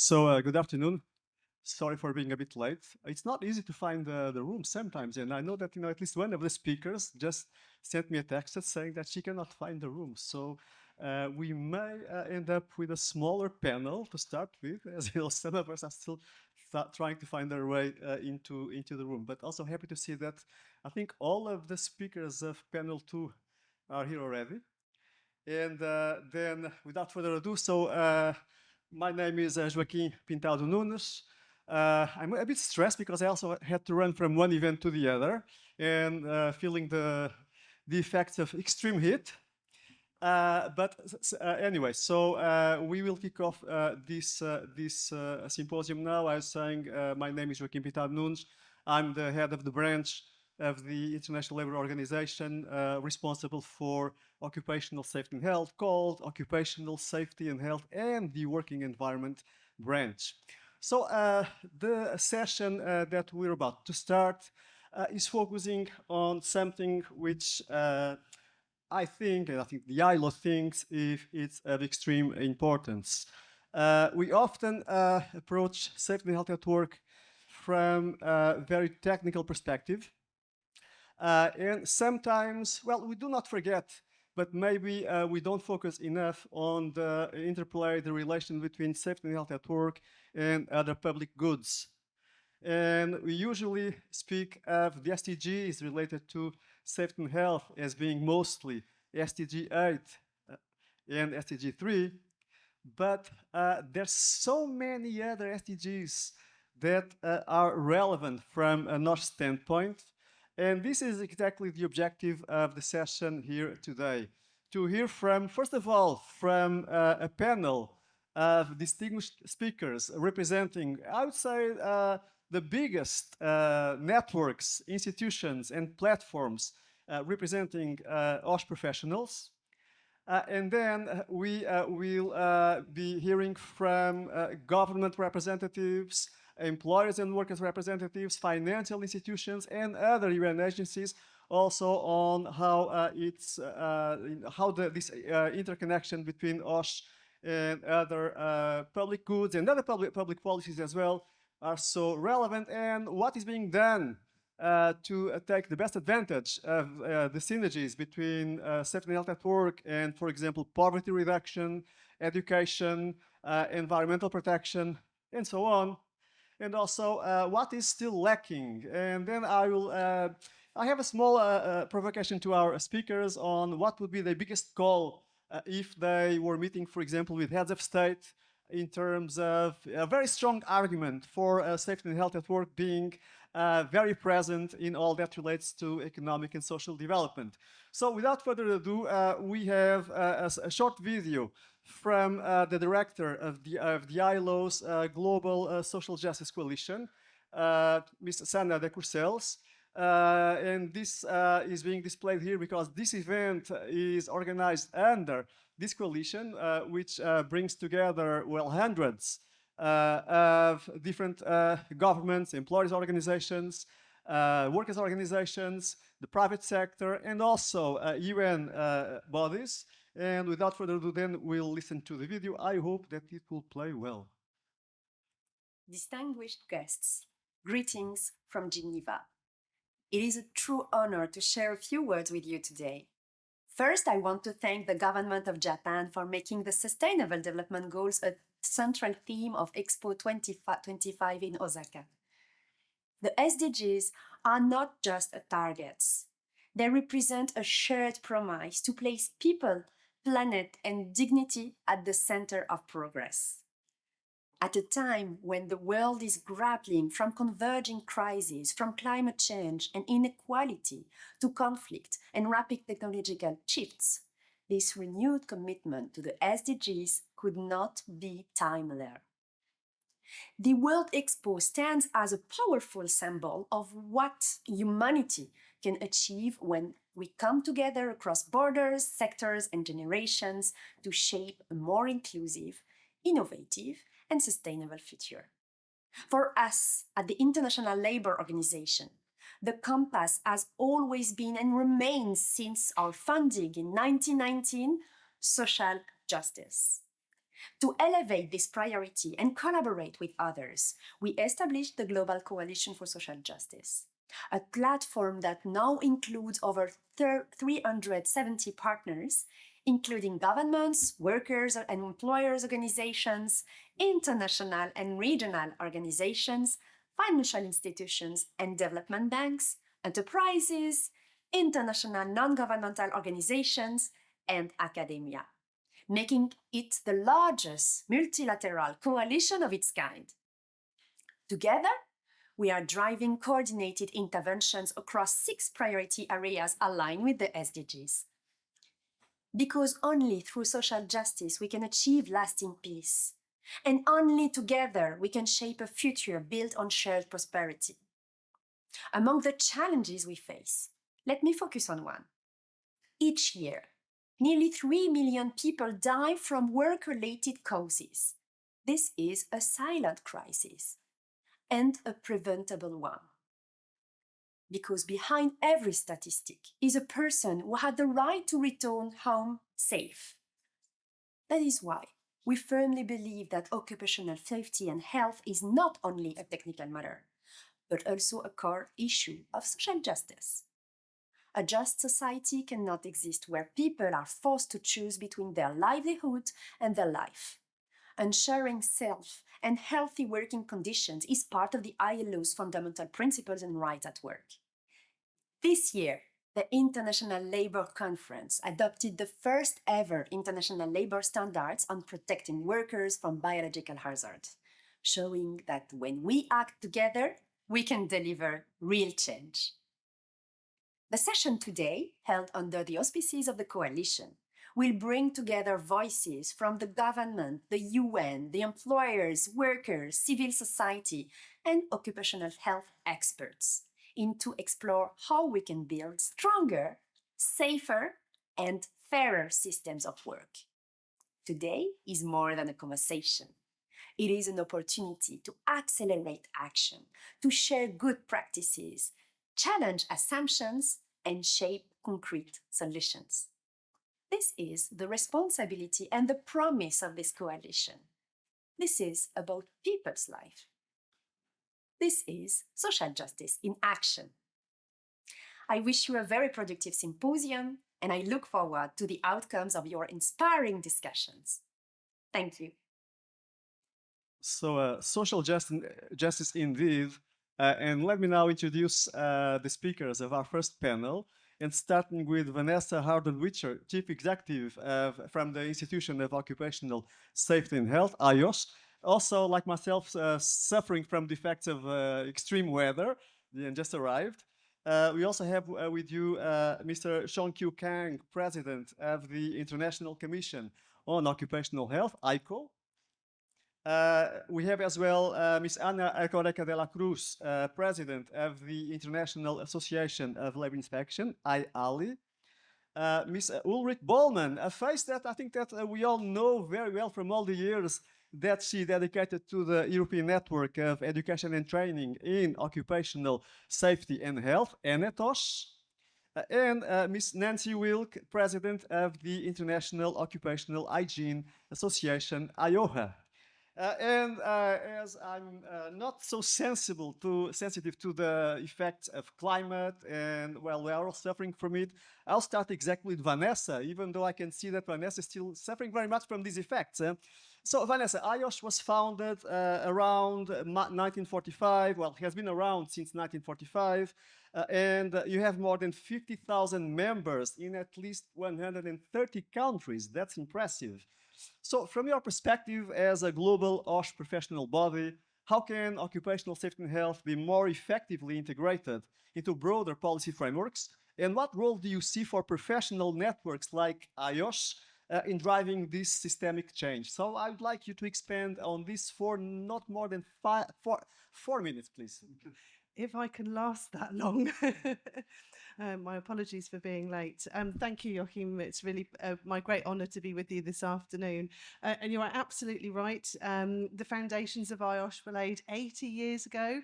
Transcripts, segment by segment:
Good afternoon. Sorry for being a bit late. It's not easy to find the room sometimes, and I know that at least one of the speakers just sent me a text saying that she cannot find the room. So we may end up with a smaller panel to start with, as some of us are still trying to find their way into the room. But also happy to see that I think all of the speakers of panel 2 are here already. And then, without further ado, my name is Joaquim Pintado Nunes. I'm a bit stressed because I also had to run from one event to the other and feeling the effects of extreme heat. Anyway, we will kick off this symposium now. I was saying my name is Joaquim Pintado Nunes. I'm the head of the branch of the International Labour Organization responsible for occupational safety and health, called Occupational Safety and Health and the Working Environment branch. So the session that we're about to start is focusing on something which I think the ILO thinks it's of extreme importance. We often approach safety and health at work from a very technical perspective. And sometimes, well, we do not forget, but maybe we don't focus enough on the interplay, the relation between safety and health at work and other public goods. And we usually speak of the SDGs related to safety and health as being mostly SDG 8 and SDG 3, but there's so many other SDGs that are relevant from a North standpoint. And this is exactly the objective of the session here today. To hear from, first of all, from a panel of distinguished speakers representing, I would say, the biggest networks, institutions, and platforms representing OSH professionals. And then we will be hearing from government representatives, employers and workers representatives, financial institutions, and other UN agencies, also on how this interconnection between OSH and other public goods and other public policies as well are so relevant, and what is being done to take the best advantage of the synergies between safety and health at work and, for example, poverty reduction, education, environmental protection, and so on. And also what is still lacking. And then I have a small provocation to our speakers on what would be the biggest call if they were meeting, for example, with heads of state in terms of a very strong argument for safety and health at work being very present in all that relates to economic and social development. So without further ado, we have a short video from the director of the ILO's Global Social Justice Coalition, Ms. Sana de Courcelles. And this is being displayed here because this event is organized under this coalition, which brings together, well, hundreds of different governments, employers organizations, workers organizations, the private sector, and also UN bodies. And without further ado, then we'll listen to the video. I hope that it will play well. Distinguished guests, greetings from Geneva. It is a true honor to share a few words with you today. First, I want to thank the government of Japan for making the Sustainable Development Goals a central theme of EXPO 2025 in Osaka. The SDGs are not just targets. They represent a shared promise to place people, planet, and dignity at the center of progress. At a time when the world is grappling from converging crises, from climate change and inequality to conflict and rapid technological shifts, this renewed commitment to the SDGs could not be timelier. The World Expo stands as a powerful symbol of what humanity can achieve when we come together across borders, sectors, and generations to shape a more inclusive, innovative, and sustainable future. For us at the International Labour Organization, the compass has always been and remains since our founding in 1919, social justice. To elevate this priority and collaborate with others, we established the Global Coalition for Social Justice, a platform that now includes over 370 partners, including governments, workers and employers organizations, international and regional organizations, financial institutions and development banks, enterprises, international non-governmental organizations, and academia, making it the largest multilateral coalition of its kind. Together, we are driving coordinated interventions across 6 priority areas aligned with the SDGs. Because only through social justice we can achieve lasting peace, and only together we can shape a future built on shared prosperity. Among the challenges we face, let me focus on one. Each year, nearly 3 million people die from work-related causes. This is a silent crisis and a preventable one. Because behind every statistic is a person who had the right to return home safe. That is why we firmly believe that occupational safety and health is not only a technical matter, but also a core issue of social justice. A just society cannot exist where people are forced to choose between their livelihood and their life. Ensuring safe and healthy working conditions is part of the ILO's fundamental principles and rights at work. This year, the International Labour Conference adopted the first ever international labour standards on protecting workers from biological hazards, showing that when we act together, we can deliver real change. The session today, held under the auspices of the Coalition, will bring together voices from the government, the UN, the employers, workers, civil society, and occupational health experts to explore how we can build stronger, safer, and fairer systems of work. Today is more than a conversation. It is an opportunity to accelerate action, to share good practices, challenge assumptions, and shape concrete solutions. This is the responsibility and the promise of this coalition. This is about people's life. This is social justice in action. I wish you a very productive symposium, and I look forward to the outcomes of your inspiring discussions. Thank you. So social justice indeed. And let me now introduce the speakers of our first panel, and starting with Vanessa Harden-Witcher, Chief Executive from the Institution of Occupational Safety and Health, IOSH. Also, like myself, suffering from the effects of extreme weather, and just arrived. We also have with you Mr. Sean-Kyu Kang, President of the International Commission on Occupational Health, ICO. We have as well Ms. Ana Ercoreca de la Cruz, President of the International Association of Labor Inspection, IALI. Ms. Ulrich Bollmann, a face that I think that we all know very well from all the years that she dedicated to the European Network of Education and Training in Occupational Safety and Health, ENETOSH. And Ms. Nancy Wilk, President of the International Occupational Hygiene Association, IOHA. As I'm not so sensitive to the effects of climate, and well, we are all suffering from it, I'll start exactly with Vanessa, even though I can see that Vanessa is still suffering very much from these effects. So Vanessa, IOSH was founded around 1945, well, it has been around since 1945, and you have more than 50,000 members in at least 130 countries. That's impressive. So from your perspective as a global OSH professional body, how can occupational safety and health be more effectively integrated into broader policy frameworks? And what role do you see for professional networks like IOSH in driving this systemic change? So I would like you to expand on this for not more than 4 minutes, please. if I can last that long. My apologies for being late. Thank you, Joachim. It's really my great honour to be with you this afternoon. And you are absolutely right. The foundations of IOSH were laid 80 years ago.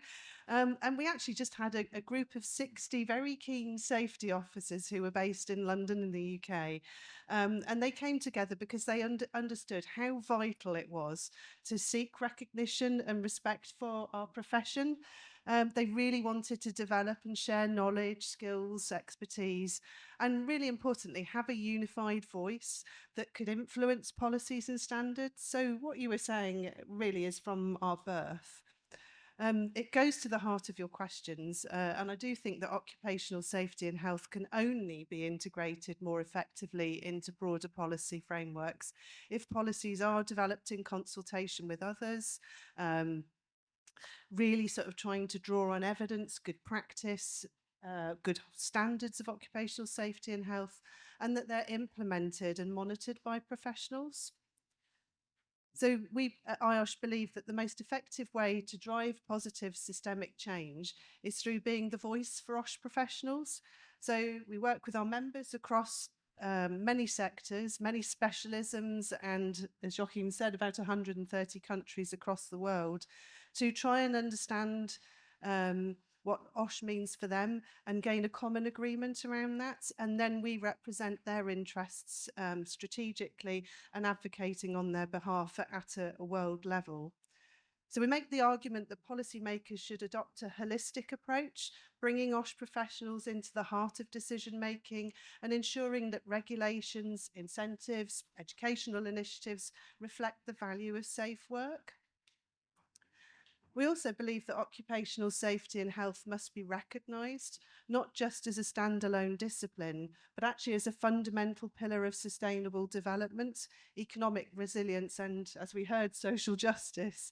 And we actually just had a group of 60 very keen safety officers who were based in London in the UK. And they came together because they understood how vital it was to seek recognition and respect for our profession. They really wanted to develop and share knowledge, skills, expertise, and really importantly, have a unified voice that could influence policies and standards. So what you were saying really is from our birth. It goes to the heart of your questions, and I do think that occupational safety and health can only be integrated more effectively into broader policy frameworks if policies are developed in consultation with others, really sort of trying to draw on evidence, good practice, good standards of occupational safety and health, and that they're implemented and monitored by professionals. So we at IOSH believe that the most effective way to drive positive systemic change is through being the voice for OSH professionals. So we work with our members across many sectors, many specialisms, and as Joachim said, about 130 countries across the world to try and understand what OSH means for them and gain a common agreement around that. And then we represent their interests strategically and advocating on their behalf at a world level. So we make the argument that policymakers should adopt a holistic approach, bringing OSH professionals into the heart of decision making and ensuring that regulations, incentives, educational initiatives reflect the value of safe work. We also believe that occupational safety and health must be recognised, not just as a standalone discipline, but actually as a fundamental pillar of sustainable development, economic resilience, and, as we heard, social justice.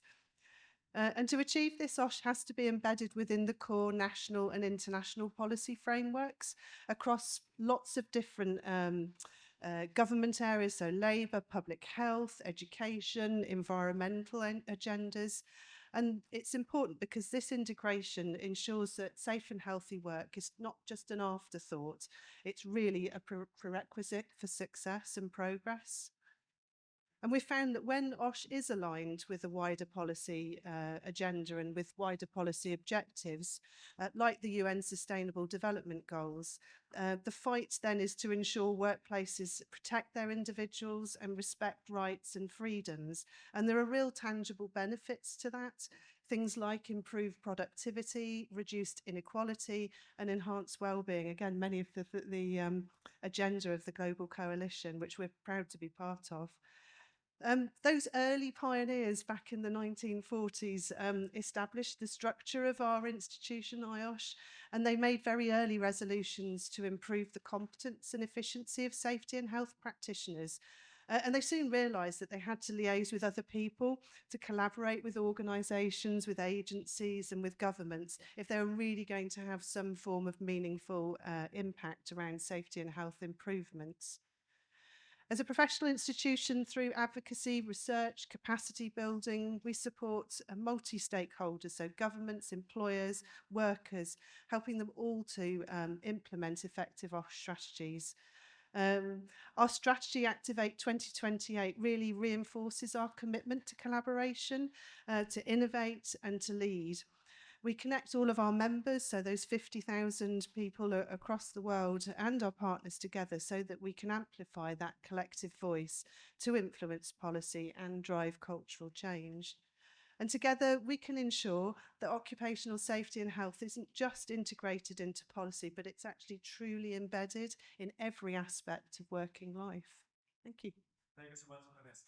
And to achieve this, OSH has to be embedded within the core national and international policy frameworks across lots of different government areas, so labour, public health, education, environmental agendas. And it's important because this integration ensures that safe and healthy work is not just an afterthought, it's really a prerequisite for success and progress. And we found that when OSH is aligned with a wider policy agenda and with wider policy objectives, like the UN Sustainable Development Goals, the fight then is to ensure workplaces protect their individuals and respect rights and freedoms. And there are real tangible benefits to that. Things like improved productivity, reduced inequality, and enhanced well-being. Again, many of the agenda of the Global Coalition, which we're proud to be part of. Those early pioneers back in the 1940s established the structure of our institution, IOSH, and they made very early resolutions to improve the competence and efficiency of safety and health practitioners. And they soon realised that they had to liaise with other people, to collaborate with organisations, with agencies and with governments if they were really going to have some form of meaningful impact around safety and health improvements. As a professional institution, through advocacy, research, capacity building, we support a multi-stakeholder, so governments, employers, workers, helping them all to implement effective OSH strategies. Our strategy Activate 2028 really reinforces our commitment to collaboration, to innovate and to lead. We connect all of our members, so those 50,000 people across the world, and our partners together so that we can amplify that collective voice to influence policy and drive cultural change. And together we can ensure that occupational safety and health isn't just integrated into policy, but it's actually truly embedded in every aspect of working life. Thank you. Thank you so much, Vanessa.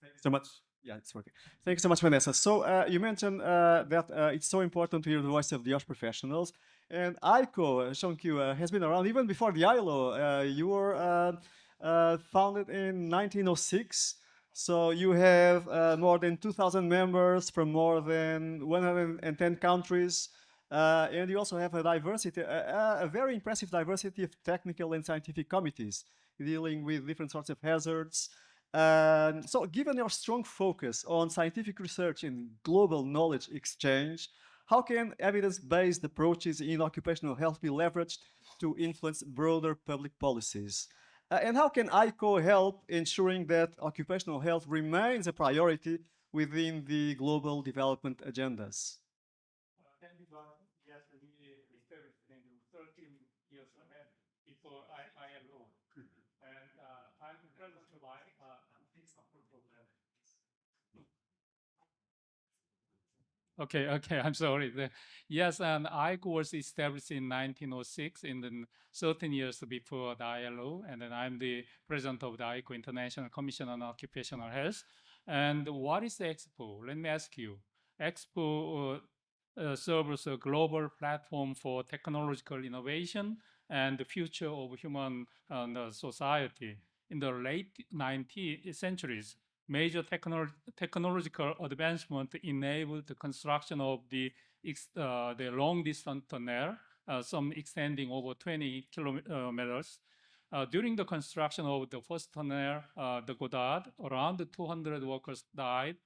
Thank you so much. Yeah, it's working. Thank you so much, Vanessa. So you mentioned that it's so important to hear the voice of the OSH professionals. And ICO, Sean-Q, has been around even before the ILO. You were founded in 1906. So you have more than 2,000 members from more than 110 countries. And you also have a diversity, a very impressive diversity of technical and scientific committees dealing with different sorts of hazards. So given your strong focus on scientific research and global knowledge exchange, How can evidence-based approaches in occupational health be leveraged to influence broader public policies? And how can ICO help ensuring that occupational health remains a priority within the global development agendas? Thank you, John. Yes, we established in 13 years ahead before ILO. And I'm impressed by this program. Okay, I'm sorry. Yes, and ICO was established in 1906, in the 13 years before the ILO, and then I'm the president of the ICO International Commission on Occupational Health. And what is EXPO? Let me ask you. EXPO serves a global platform for technological innovation and the future of human society. In the late 19th centuries, major technological advancement enabled the construction of the long-distance tunnel, some extending over 20 kilometers. During the construction of the first tunnel, the Goddard, around 200 workers died,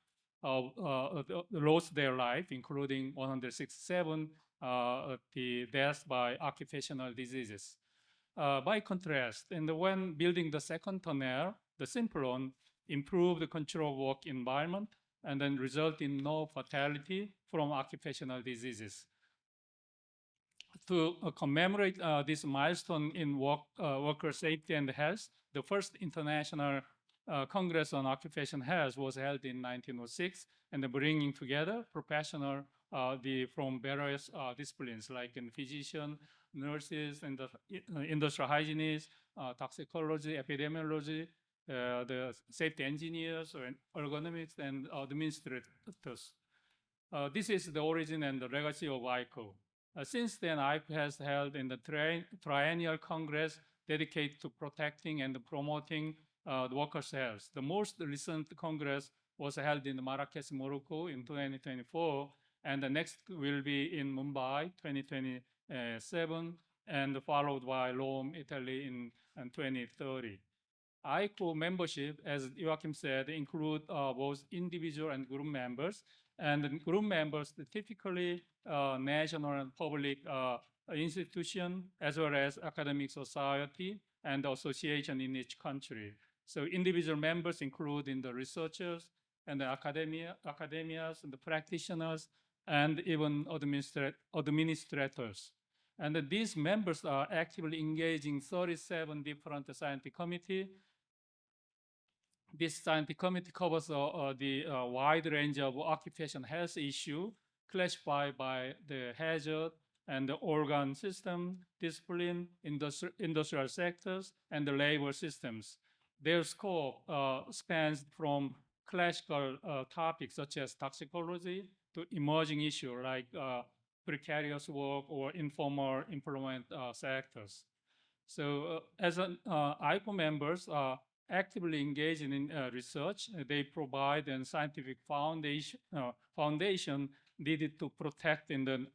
lost their life, including 167 the deaths by occupational diseases. By contrast, and when building the second tunnel, the simple one improved the control work environment and then result in no fatality from occupational diseases. To commemorate this milestone in worker safety and health, the first International Congress on Occupational Health was held in 1906, and bringing together professionals from various disciplines like physicians, nurses, and industrial hygienists, toxicology, epidemiology, the safety engineers, or ergonomics, and administrators. This is the origin and the legacy of ICO. Since then, ICO has held in the triennial Congress dedicated to protecting and promoting the workers' health. The most recent Congress was held in Marrakech, Morocco in 2024, and the next will be in Mumbai 2027, and followed by Rome, Italy in 2030. ICO membership, as Joachim said, include both individual and group members. And the group members typically national and public institution, as well as academic society and association in each country. So individual members include in the researchers and the academias and the practitioners and even administrators. And these members are actively engaged in 37 different scientific committees. This scientific committee covers the wide range of occupational health issues classified by the hazard and the organ system, discipline, industrial sectors, and the labor systems. Their scope spans from classical topics such as toxicology to emerging issues like precarious work or informal employment sectors. So as an ICO members are actively engaged in research, they provide a scientific foundation needed to protect and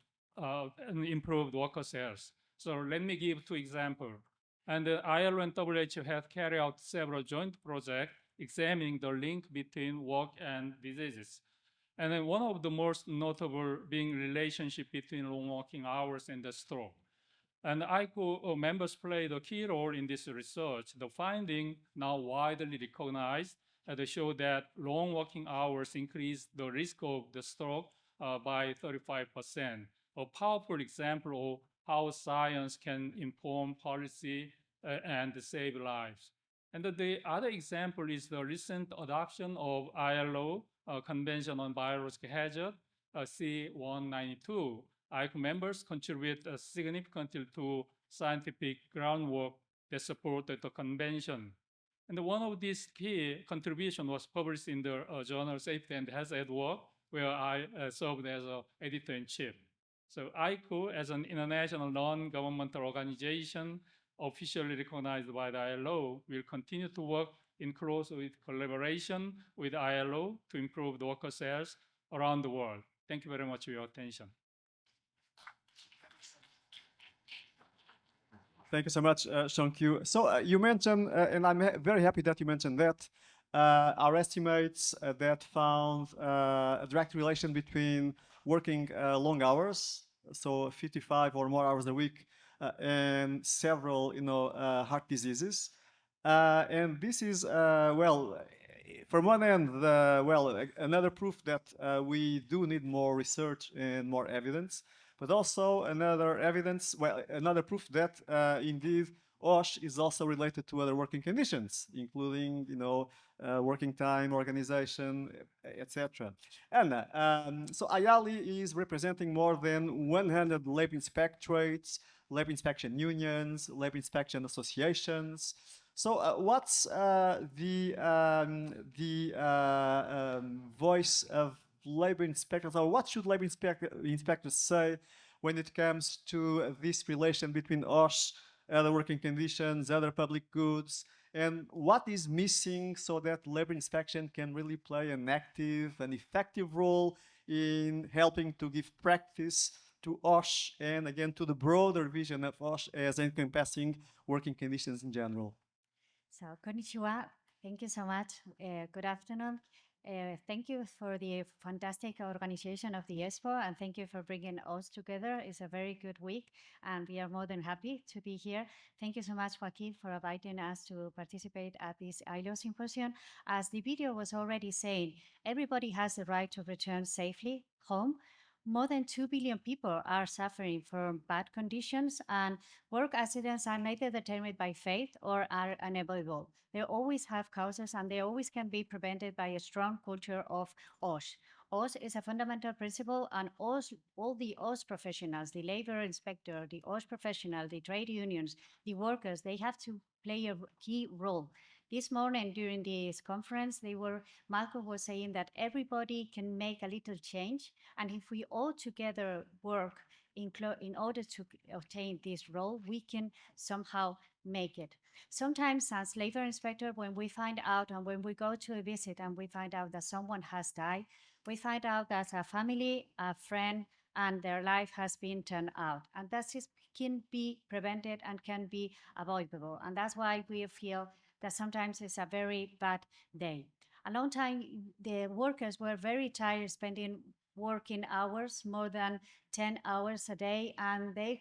improve workers' health. So let me give two examples. And the ILO and WHO have carried out several joint projects examining the link between work and diseases. And then one of the most notable being relationship between long working hours and the stroke. And ICO members played a key role in this research. The finding, now widely recognized, they show that long working hours increase the risk of the stroke by 35%. A powerful example of how science can inform policy and save lives. And the other example is the recent adoption of ILO Convention on Biological Hazard, C-192. ICO members contribute significantly to scientific groundwork that supported the convention. And one of these key contributions was published in the journal Safety and Health at Work, where I served as an editor-in-chief. So ICO, as an international non-governmental organization officially recognized by the ILO, will continue to work in close collaboration with ILO to improve the workers' health around the world. Thank you very much for your attention. Thank you so much, Sean Q. So you mentioned, and I'm very happy that you mentioned that, Our estimates that found a direct relation between working long hours, so 55 or more hours a week, and several, heart diseases. And this is, well, from one end, another proof that we do need more research and more evidence, but also another proof that indeed OSH is also related to other working conditions, including, working time, organization, etc. Anna, so IALI is representing more than 100 lab inspectorates, lab inspection unions, lab inspection associations. So what's the voice of labor inspectors, or what should labor inspectors say when it comes to this relation between OSH, other working conditions, other public goods, and what is missing so that labor inspection can really play an active and effective role in helping to give practice to OSH and again to the broader vision of OSH as encompassing working conditions in general. So, konnichiwa. Thank you so much. Good afternoon. Thank you for the fantastic organization of the EXPO, and thank you for bringing us together. It's a very good week, and we are more than happy to be here. Thank you so much, Joaquin, for inviting us to participate at this ILO symposium. As the video was already saying, everybody has the right to return safely home. More than 2 billion people are suffering from bad conditions, and work accidents are neither determined by fate or are unavoidable. They always have causes, and they always can be prevented by a strong culture of OSH. OSH is a fundamental principle, and all the OSH professionals, the labor inspector, the OSH professional, the trade unions, the workers, they have to play a key role. This morning during this conference, Malcolm was saying that everybody can make a little change, and if we all together work in order to obtain this role, we can somehow make it. Sometimes as labor inspector, when we find out and when we go to a visit and we find out that someone has died, we find out that a family, a friend, and their life has been turned out. And that can be prevented and can be avoidable. And that's why we feel that sometimes it's a very bad day. A long time, the workers were very tired spending working hours, more than 10 hours a day, and they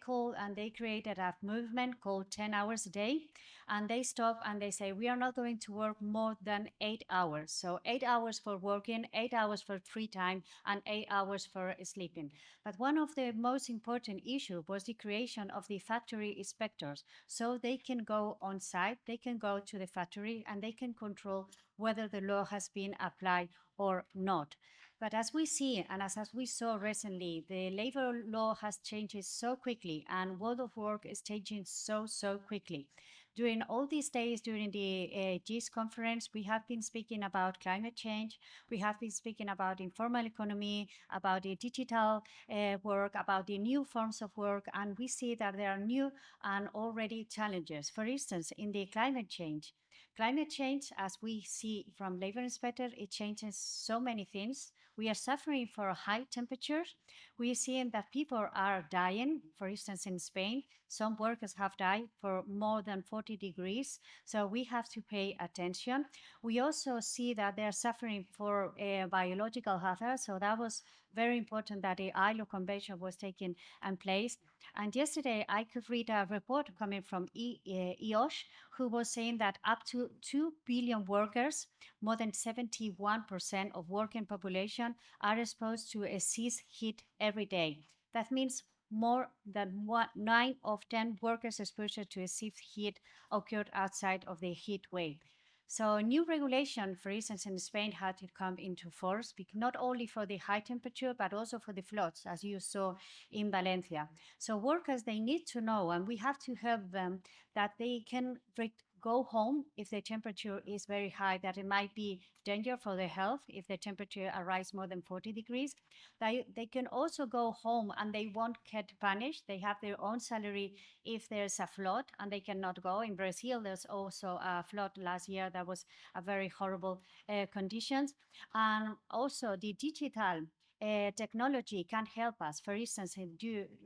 created a movement called 10 hours a day, and they stop and they say, we are not going to work more than 8 hours. So 8 hours for working, 8 hours for free time, and 8 hours for sleeping. But one of the most important issues was the creation of the factory inspectors, so they can go on site, they can go to the factory, and they can control whether the law has been applied or not. But as we see, and as we saw recently, the labor law has changed so quickly, and world of work is changing so quickly. During all these days, during the GIS conference, we have been speaking about climate change. We have been speaking about informal economy, about the digital work, about the new forms of work, and we see that there are new and already challenges. For instance, in the climate change, as we see from labor inspector, it changes so many things. We are suffering for high temperatures. We are seeing that people are dying. For instance, in Spain, some workers have died for more than 40 degrees. So we have to pay attention. We also see that they're suffering for biological hazard. So that was very important that the ILO Convention was taken in place. And yesterday, I could read a report coming from EOSH, who was saying that up to 2 billion workers, more than 71% of working population, are exposed to excess heat every day. That means more than 9 of 10 workers' exposure to excess heat occurred outside of the heat wave. So new regulation, for instance, in Spain had to come into force, not only for the high temperature, but also for the floods, as you saw in Valencia. So workers, they need to know, and we have to help them, that they can go home if the temperature is very high, that it might be danger for their health if the temperature arrives more than 40 degrees. They can also go home and they won't get punished. They have their own salary if there's a flood and they cannot go. In Brazil, there's also a flood last year that was a very horrible conditions. And also the digital technology can help us. For instance,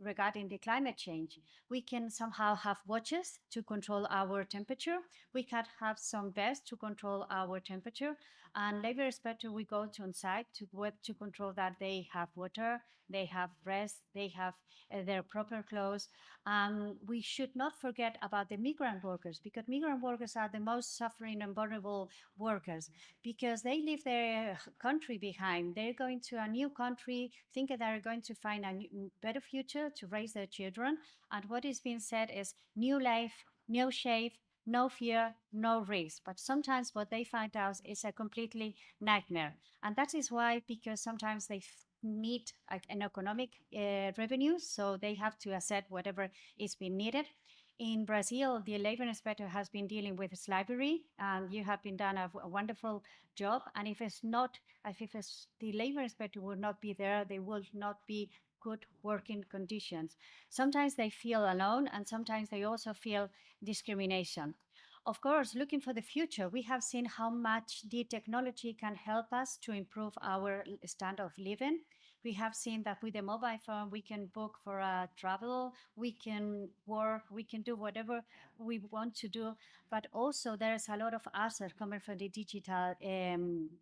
regarding the climate change, we can somehow have watches to control our temperature. We can have some vests to control our temperature. And labor inspector, we go to on site to control that they have water, they have rest, they have their proper clothes. We should not forget about the migrant workers, because migrant workers are the most suffering and vulnerable workers, because they leave their country behind. They're going to a new country, thinking they're going to find a better future to raise their children. And what is being said is new life, no shame, no fear, no risk. But sometimes what they find out is a completely nightmare. And that is why, because sometimes they need an economic revenue, so they have to accept whatever is being needed. In Brazil, the labor inspector has been dealing with slavery, and you have been done a wonderful job. And if the labor inspector will not be there, there will not be good working conditions. Sometimes they feel alone, and sometimes they also feel discrimination. Of course, looking for the future, we have seen how much the technology can help us to improve our standard of living. We have seen that with the mobile phone, we can book for a travel, we can work, we can do whatever we want to do. But also there's a lot of assets coming from the digital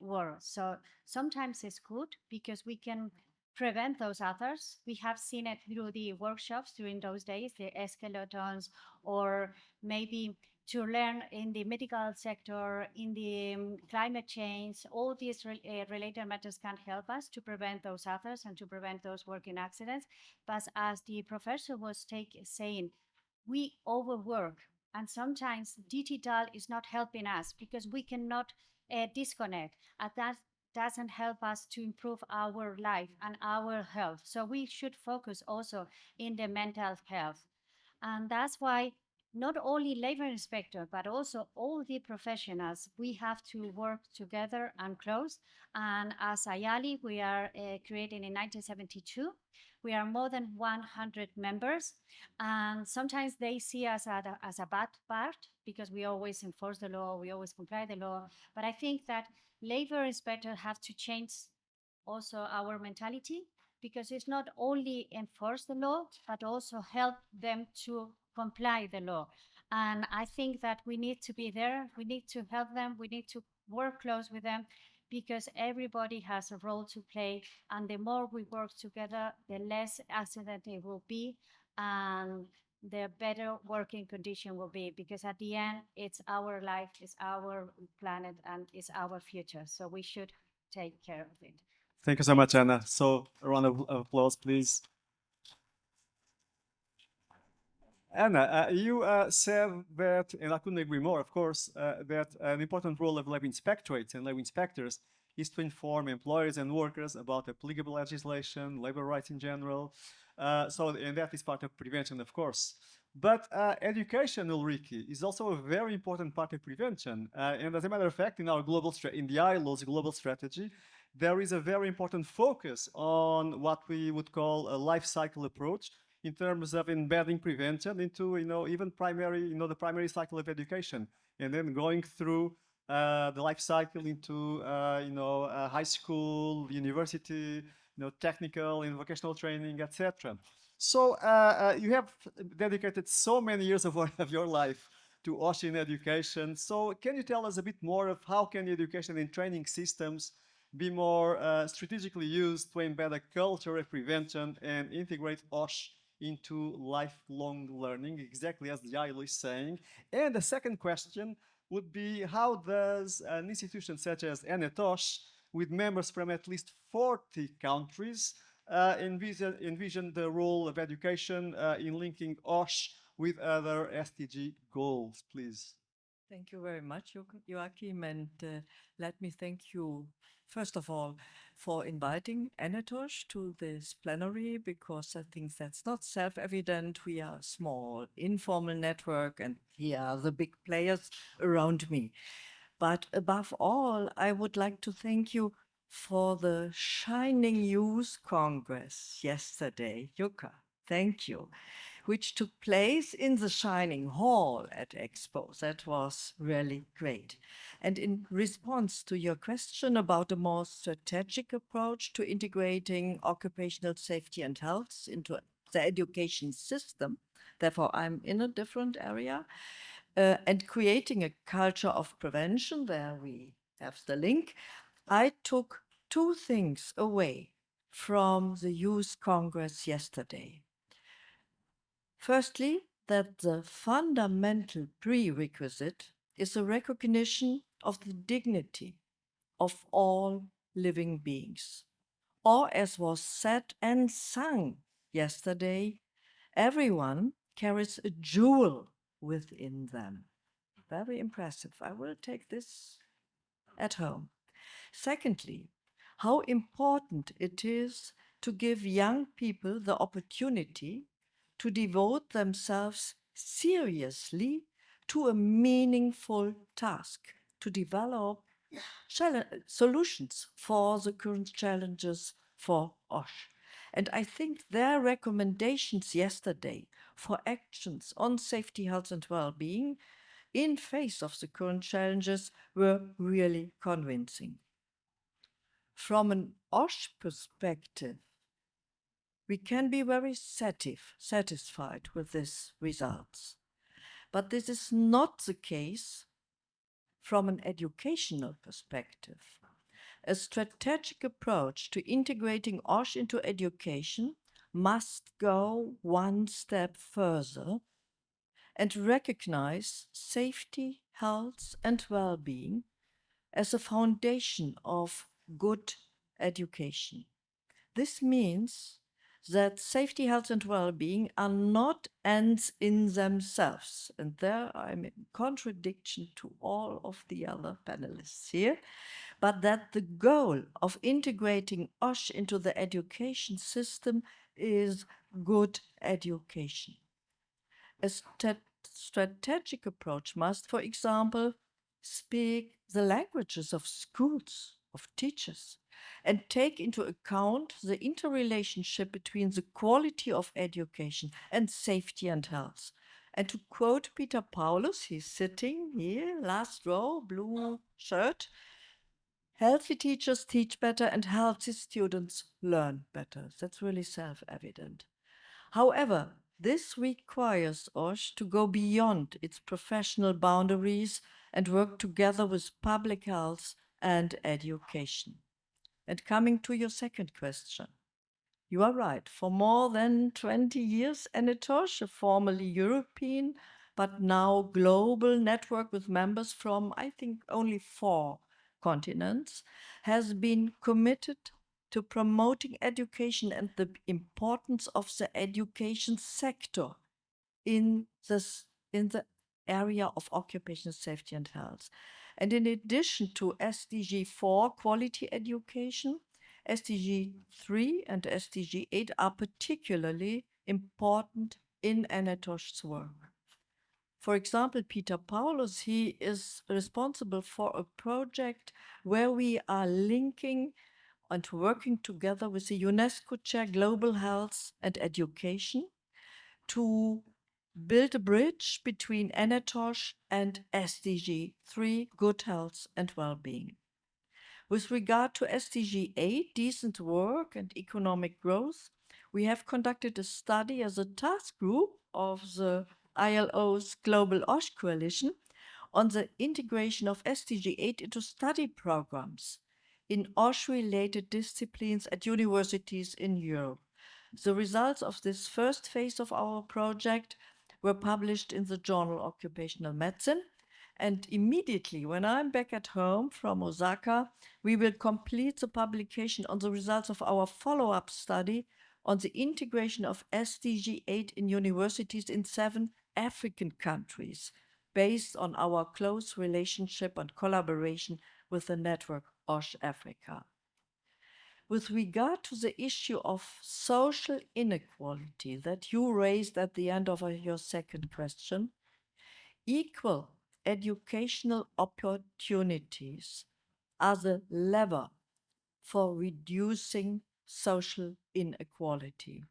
world. So sometimes it's good because we can prevent those others. We have seen it through the workshops during those days, the escalatons, or maybe to learn in the medical sector, in the climate change. All these related matters can help us to prevent those others and to prevent those working accidents. But as the professor was saying, we overwork, and sometimes digital is not helping us because we cannot disconnect, and that doesn't help us to improve our life and our health. So we should focus also in the mental health. And that's why not only labor inspector, but also all the professionals, we have to work together and close. And as Ayali, we are created in 1972. We are more than 100 members. And sometimes they see us as a bad part because we always enforce the law, we always comply the law. But I think that labor inspectors have to change also our mentality, because it's not only enforce the law, but also help them to comply the law. And I think that we need to be there, we need to help them, we need to work close with them, because everybody has a role to play. And the more we work together, the less accident it will be, and the better working condition will be, because at the end, it's our life, it's our planet, and it's our future. So we should take care of it. Thank you so much, Anna. So a round of applause, please. Anna, you said that, and I couldn't agree more, of course, that an important role of labor inspectorates and labor inspectors is to inform employers and workers about applicable legislation, labor rights in general. And that is part of prevention, of course. But education, Ulrike, is also a very important part of prevention. And as a matter of fact, in our in the ILO's global strategy, there is a very important focus on what we would call a life cycle approach in terms of embedding prevention into, even primary, the primary cycle of education, and then going through the life cycle into, high school, university, technical and vocational training, etc. So you have dedicated so many years of your life to Ocean education. So can you tell us a bit more of how can education and training systems be more strategically used to embed a culture of prevention and integrate OSH into lifelong learning, exactly as the ILO is saying? And the second question would be, how does an institution such as NETOSH, with members from at least 40 countries, envision the role of education in linking OSH with other SDG goals, please? Thank you very much, Joachim, and let me thank you, first of all, for inviting Anatosh to this plenary, because I think that's not self-evident. We are a small, informal network, and here are the big players around me. But above all, I would like to thank you for the Shining Youth Congress yesterday. Jukka, thank you. which took place in the Shining Hall at EXPO. That was really great. And in response to your question about a more strategic approach to integrating occupational safety and health into the education system, therefore I'm in a different area, and creating a culture of prevention, there we have the link, I took two things away from the Youth Congress yesterday. Firstly, that the fundamental prerequisite is a recognition of the dignity of all living beings. Or, as was said and sung yesterday, everyone carries a jewel within them. Very impressive. I will take this at home. Secondly, how important it is to give young people the opportunity to devote themselves seriously to a meaningful task, to develop solutions for the current challenges for OSH. And I think their recommendations yesterday for actions on safety, health, and well-being in face of the current challenges were really convincing. From an OSH perspective, we can be very satisfied with these results. But this is not the case from an educational perspective. A strategic approach to integrating OSH into education must go one step further and recognize safety, health, and well-being as a foundation of good education. This means that safety, health, and well-being are not ends in themselves. And there I'm in contradiction to all of the other panelists here, but that the goal of integrating OSH into the education system is good education. A strategic approach must, for example, speak the languages of schools, of teachers, and take into account the interrelationship between the quality of education and safety and health. And to quote Peter Paulus, he's sitting here, last row, blue shirt, healthy teachers teach better and healthy students learn better. That's really self-evident. However, this requires OSH to go beyond its professional boundaries and work together with public health and education. And coming to your second question, you are right. For more than 20 years, Anatosh, a formerly European but now global network with members from, I think, only 4 continents, has been committed to promoting education and the importance of the education sector in the area of occupational safety and health. And in addition to SDG 4, quality education, SDG 3 and SDG 8 are particularly important in Anatosh's work. For example, Peter Paulus, he is responsible for a project where we are linking and working together with the UNESCO Chair Global Health and Education to build a bridge between Anatosh and SDG 3, good health and well-being. With regard to SDG 8, decent work and economic growth, we have conducted a study as a task group of the ILO's Global OSH Coalition on the integration of SDG 8 into study programs in OSH-related disciplines at universities in Europe. The results of this first phase of our project were published in the journal Occupational Medicine. And immediately, when I'm back at home from Osaka, we will complete the publication on the results of our follow-up study on the integration of SDG 8 in universities in 7 African countries, based on our close relationship and collaboration with the network OSH Africa. With regard to the issue of social inequality that you raised at the end of your second question, equal educational opportunities are the lever for reducing social inequality.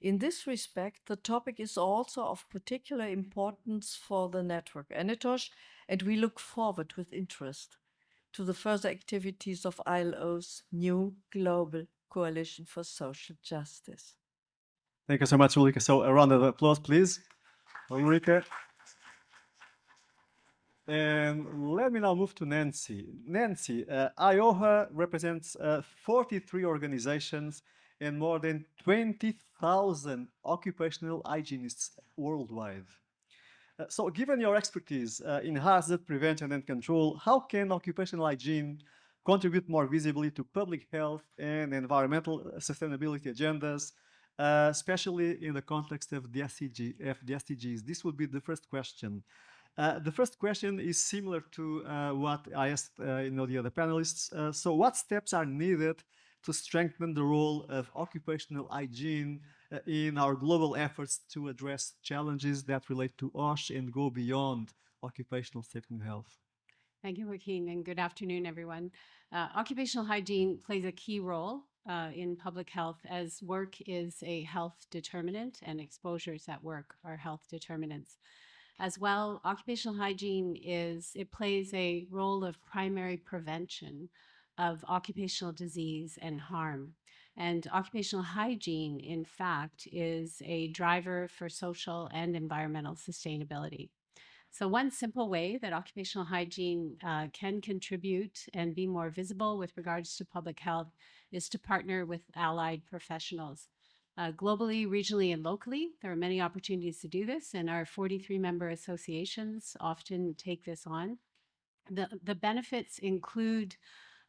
In this respect, the topic is also of particular importance for the network Anatosh, and we look forward with interest to the further activities of ILO's new Global Coalition for Social Justice. Thank you so much, Ulrike. So a round of applause, please, Ulrike. And let me now move to Nancy. Nancy, IOHA represents 43 organizations and more than 20,000 occupational hygienists worldwide. So given your expertise in hazard prevention and control, how can occupational hygiene contribute more visibly to public health and environmental sustainability agendas, especially in the context of the SDGs? This would be the first question. The first question is similar to what I asked the other panelists. So what steps are needed to strengthen the role of occupational hygiene in our global efforts to address challenges that relate to OSH and go beyond occupational safety and health? Thank you, Joaquin, and good afternoon, everyone. Occupational hygiene plays a key role in public health as work is a health determinant and exposures at work are health determinants. As well, occupational hygiene plays a role of primary prevention of occupational disease and harm. And occupational hygiene, in fact, is a driver for social and environmental sustainability. So one simple way that occupational hygiene can contribute and be more visible with regards to public health is to partner with allied professionals. Globally, regionally, and locally, there are many opportunities to do this, and our 43 member associations often take this on. The benefits include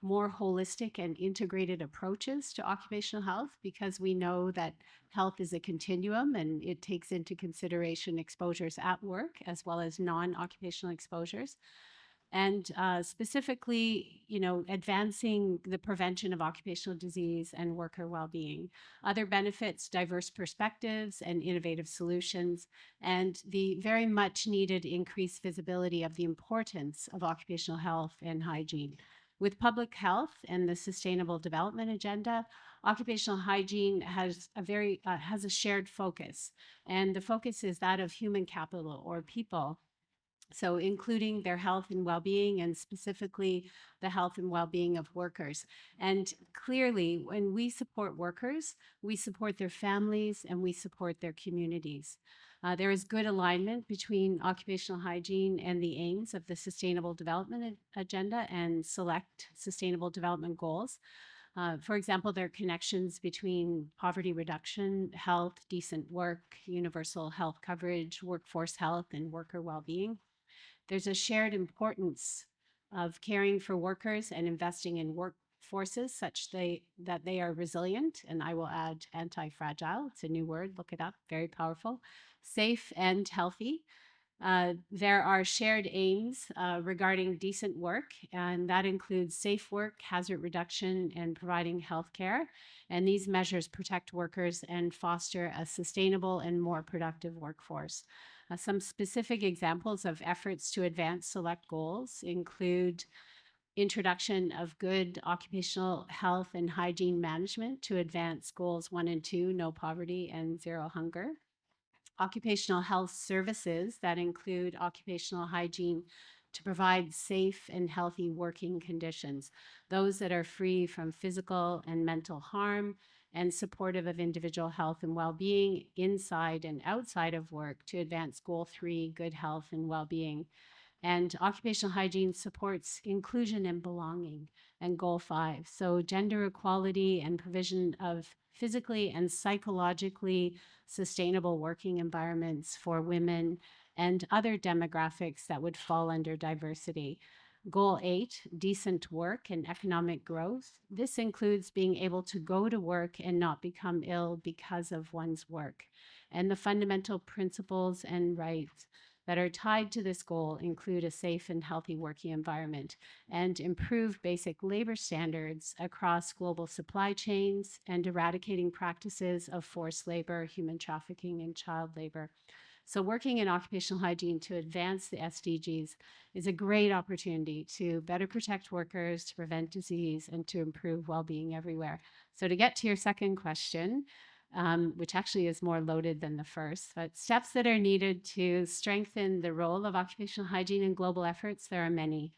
more holistic and integrated approaches to occupational health because we know that health is a continuum and it takes into consideration exposures at work as well as non-occupational exposures. And specifically, advancing the prevention of occupational disease and worker well-being. Other benefits, diverse perspectives and innovative solutions, and the very much needed increased visibility of the importance of occupational health and hygiene. With public health and the Sustainable Development Agenda, occupational hygiene has a shared focus, and the focus is that of human capital or people. So including their health and well-being, and specifically the health and well-being of workers. And clearly, when we support workers, we support their families and we support their communities. There is good alignment between occupational hygiene and the aims of the Sustainable Development Agenda and select Sustainable Development Goals. For example, there are connections between poverty reduction, health, decent work, universal health coverage, workforce health, and worker well-being. There's a shared importance of caring for workers and investing in workforces such that they are resilient, and I will add anti-fragile. It's a new word, look it up, very powerful. Safe and healthy. There are shared aims regarding decent work, and that includes safe work, hazard reduction, and providing health care. And these measures protect workers and foster a sustainable and more productive workforce. Some specific examples of efforts to advance select goals include introduction of good occupational health and hygiene management to advance goals 1 and 2, no poverty and zero hunger. Occupational health services that include occupational hygiene to provide safe and healthy working conditions, those that are free from physical and mental harm and supportive of individual health and well-being inside and outside of work to advance Goal 3, good health and well-being. And occupational hygiene supports inclusion and belonging, and Goal 5. So gender equality and provision of physically and psychologically sustainable working environments for women and other demographics that would fall under diversity. Goal 8, decent work and economic growth. This includes being able to go to work and not become ill because of one's work. And the fundamental principles and rights that are tied to this goal include a safe and healthy working environment and improved basic labor standards across global supply chains and eradicating practices of forced labor, human trafficking, and child labor. So working in occupational hygiene to advance the SDGs is a great opportunity to better protect workers, to prevent disease, and to improve well-being everywhere. So to get to your second question, which actually is more loaded than the first. But steps that are needed to strengthen the role of occupational hygiene in global efforts, there are many.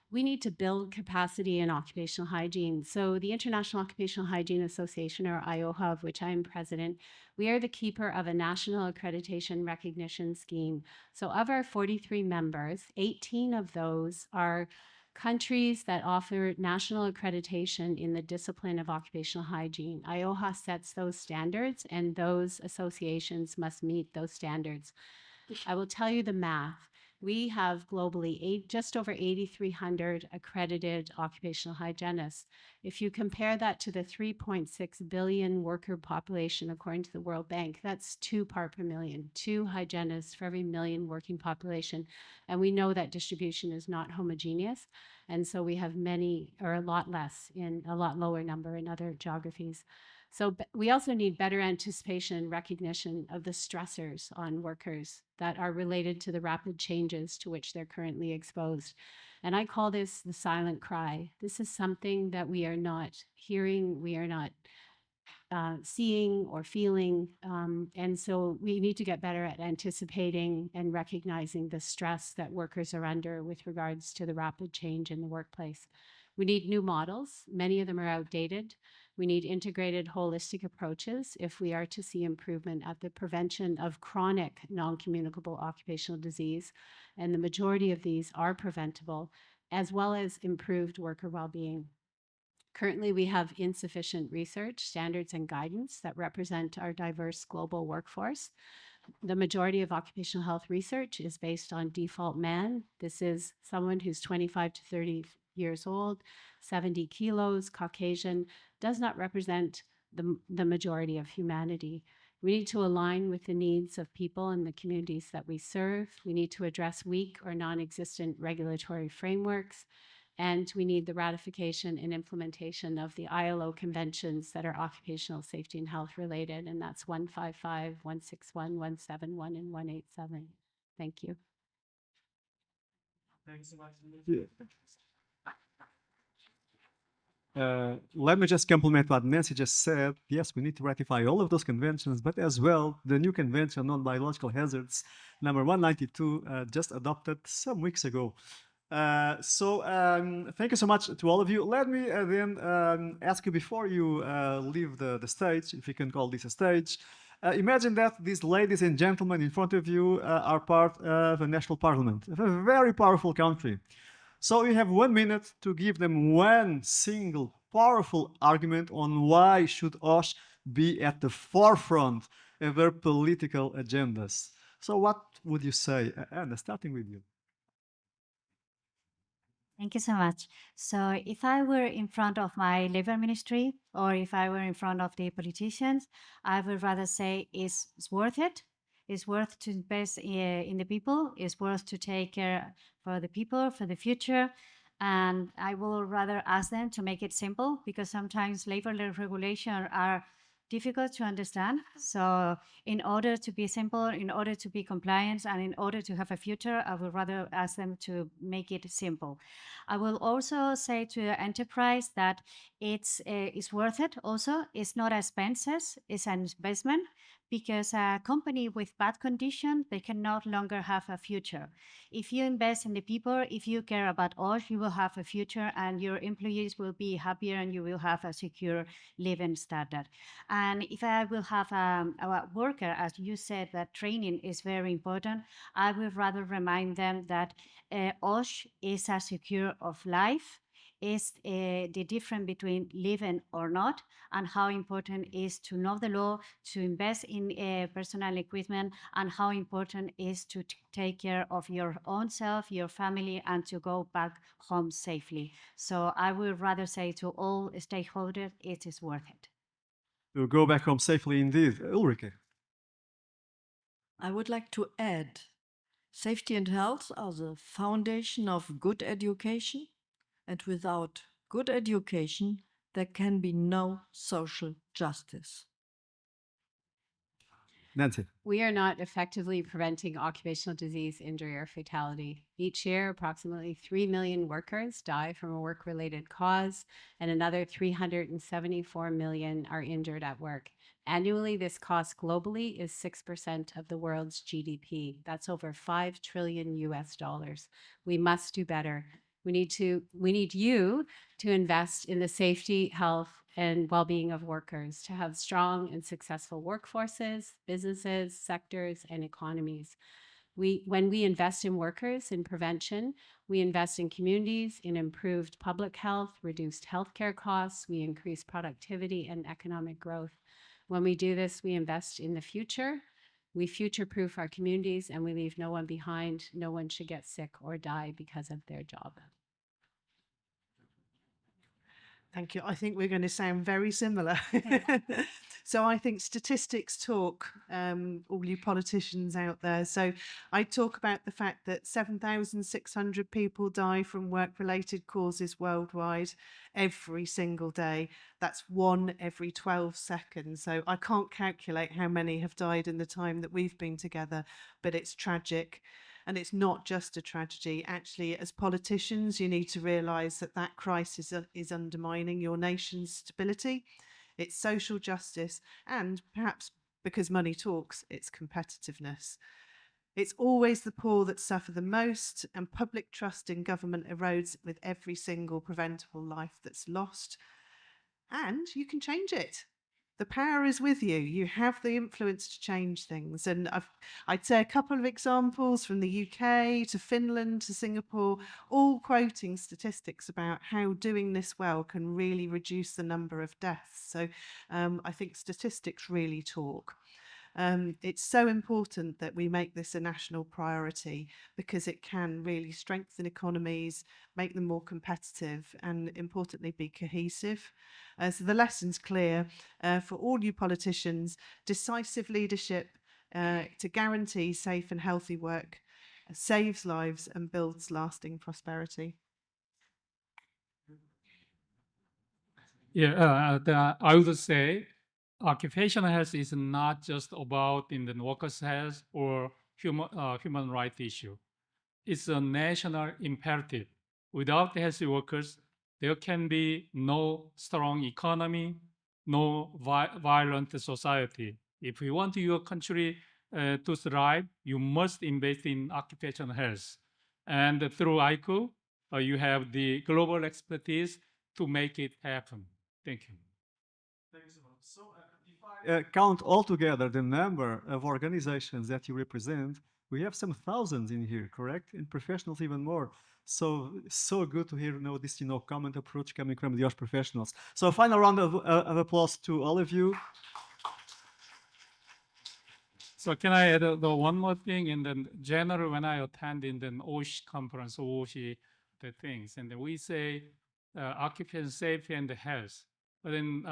We need to build capacity in occupational hygiene. So the International Occupational Hygiene Association, or IOHA, of which I am president, we are the keeper of a national accreditation recognition scheme. So of our 43 members, 18 of those are countries that offer national accreditation in the discipline of occupational hygiene. IOHA sets those standards, and those associations must meet those standards. I will tell you the math. We have globally just over 8,300 accredited occupational hygienists. If you compare that to the 3.6 billion worker population, according to the World Bank, that's 2 part per million, 2 hygienists for every million working population. And we know that distribution is not homogeneous. And so we have many, or a lot less, in a lot lower number in other geographies. So we also need better anticipation and recognition of the stressors on workers that are related to the rapid changes to which they're currently exposed. And I call this the silent cry. This is something that we are not hearing, we are not seeing or feeling. And so we need to get better at anticipating and recognizing the stress that workers are under with regards to the rapid change in the workplace. We need new models. Many of them are outdated. We need integrated, holistic approaches if we are to see improvement at the prevention of chronic non-communicable occupational disease. And the majority of these are preventable, as well as improved worker well-being. Currently, we have insufficient research, standards, and guidance that represent our diverse global workforce. The majority of occupational health research is based on default man. This is someone who's 25 to 30 years old, 70 kilos, Caucasian, does not represent the majority of humanity. We need to align with the needs of people and the communities that we serve. We need to address weak or non-existent regulatory frameworks. And we need the ratification and implementation of the ILO conventions that are occupational safety and health related, and that's 155, 161, 171, and 187. Thank you. Thanks so much. Let me just complement what Nancy just said. Yes, we need to ratify all of those conventions, but as well, the new convention on biological hazards, number 192, just adopted some weeks ago. Thank you so much to all of you. Let me then ask you before you leave the stage, if you can call this a stage, imagine that these ladies and gentlemen in front of you are part of a national parliament of a very powerful country. So you have 1 minute to give them one single powerful argument on why should OSH be at the forefront of their political agendas. So what would you say? Anna, starting with you. Thank you so much. So if I were in front of my labor ministry, or if I were in front of the politicians, I would rather say it's worth it. It's worth to invest in the people. It's worth to take care for the people, for the future. And I will rather ask them to make it simple, because sometimes labor regulations are difficult to understand. So in order to be simple, in order to be compliant, and in order to have a future, I would rather ask them to make it simple. I will also say to the enterprise that it's worth it also. It's not expenses, it's an investment, because a company with bad condition, they can no longer have a future. If you invest in the people, if you care about OSH, you will have a future, and your employees will be happier, and you will have a secure living standard. And if I will have a worker, as you said, that training is very important, I would rather remind them that OSH is a secure of life, is the difference between living or not, and how important is to know the law, to invest in personal equipment, and how important is to take care of your own self, your family, and to go back home safely. So I would rather say to all stakeholders, it is worth it. To go back home safely indeed. Ulrike. I would like to add, safety and health are the foundation of good education. And without good education, there can be no social justice. Nancy. We are not effectively preventing occupational disease, injury, or fatality. Each year, approximately 3 million workers die from a work-related cause, and another 374 million are injured at work. Annually, this cost globally is 6% of the world's GDP. That's over $5 trillion US. We must do better. We need you to invest in the safety, health, and well-being of workers, to have strong and successful workforces, businesses, sectors, and economies. When we invest in workers, in prevention, we invest in communities, in improved public health, reduced healthcare costs, we increase productivity and economic growth. When we do this, we invest in the future, we future-proof our communities, and we leave no one behind. No one should get sick or die because of their job. Thank you. I think we're going to sound very similar. So I think statistics talk, all you politicians out there. So I talk about the fact that 7,600 people die from work-related causes worldwide every single day. That's 1 every 12 seconds. So I can't calculate how many have died in the time that we've been together, but it's tragic. And it's not just a tragedy. Actually, as politicians, you need to realise that that crisis is undermining your nation's stability, its social justice, and perhaps because money talks, its competitiveness. It's always the poor that suffer the most, and public trust in government erodes with every single preventable life that's lost. And you can change it. The power is with you. You have the influence to change things. And I'd say a couple of examples from the UK to Finland to Singapore, all quoting statistics about how doing this well can really reduce the number of deaths. So I think statistics really talk. It's so important that we make this a national priority because it can really strengthen economies, make them more competitive, and importantly, be cohesive. So the lesson's clear for all you politicians: decisive leadership to guarantee safe and healthy work saves lives and builds lasting prosperity. Yeah, I would say occupational health is not just about in the workers' health or human rights issue. It's a national imperative. Without healthy workers, there can be no strong economy, no violent society. If you want your country to thrive, you must invest in occupational health. And through ICO, you have the global expertise to make it happen. Thank you. Thanks a lot. So if I count all together the number of organizations that you represent, we have some thousands in here, correct? And professionals even more. So good to hear this common approach coming from the OSH professionals. So a final round of applause to all of you. So can I add the one more thing? In the general, when I attend in the OSH conference, OSH, the things, and then we say occupational safety and health. But then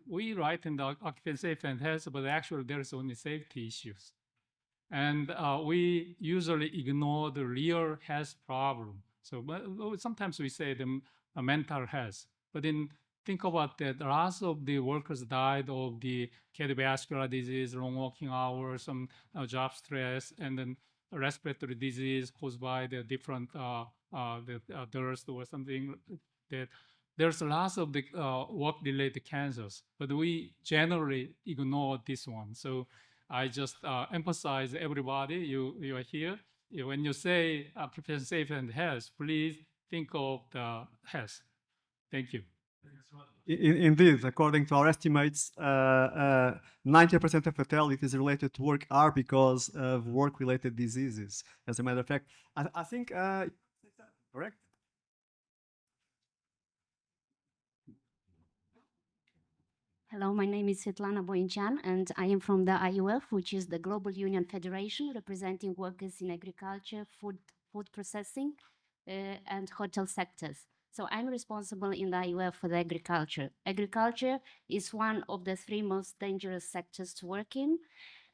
we write in the occupational safety and health, but actually there's only safety issues. And we usually ignore the real health problem. So sometimes we say the mental health, but then think about that. Lots of the workers died of the cardiovascular disease, long working hours, some job stress, and then respiratory disease caused by the different dust or something. That there's lots of the work-related cancers, but we generally ignore this one. So I just emphasize everybody, you are here. When you say occupational safety and health, please think of the health. Thank you. Indeed, according to our estimates, 90% of fatalities related to work are because of work-related diseases. As a matter of fact, I think, correct? Hello, my name is Svetlana Boinchan, and I am from the IUF, which is the Global Union Federation representing workers in agriculture, food processing, and hotel sectors. So I'm responsible in the IUF for the agriculture. Agriculture is one of the 3 most dangerous sectors to work in,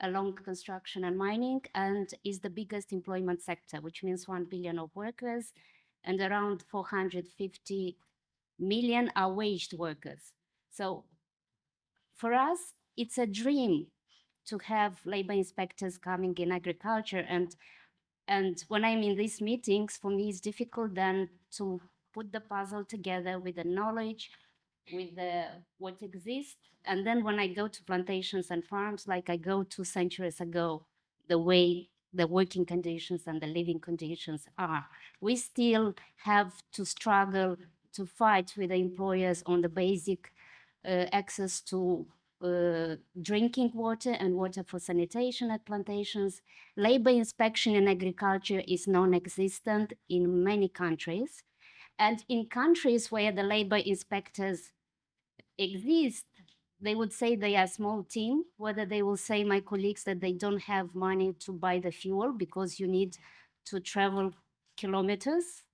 along construction and mining, and is the biggest employment sector, which means 1 billion of workers, and around 450 million are waged workers. So for us, it's a dream to have labor inspectors coming in agriculture. And when I'm in these meetings, for me, it's difficult then to put the puzzle together with the knowledge, with what exists. And then when I go to plantations and farms, like I go 2 centuries ago, the way the working conditions and the living conditions are, we still have to struggle to fight with the employers on the basic access to drinking water and water for sanitation at plantations. Labor inspection in agriculture is non-existent in many countries. And in countries where the labor inspectors exist, they would say they are a small team, whether they will say, my colleagues, that they don't have money to buy the fuel because you need to travel kilometers,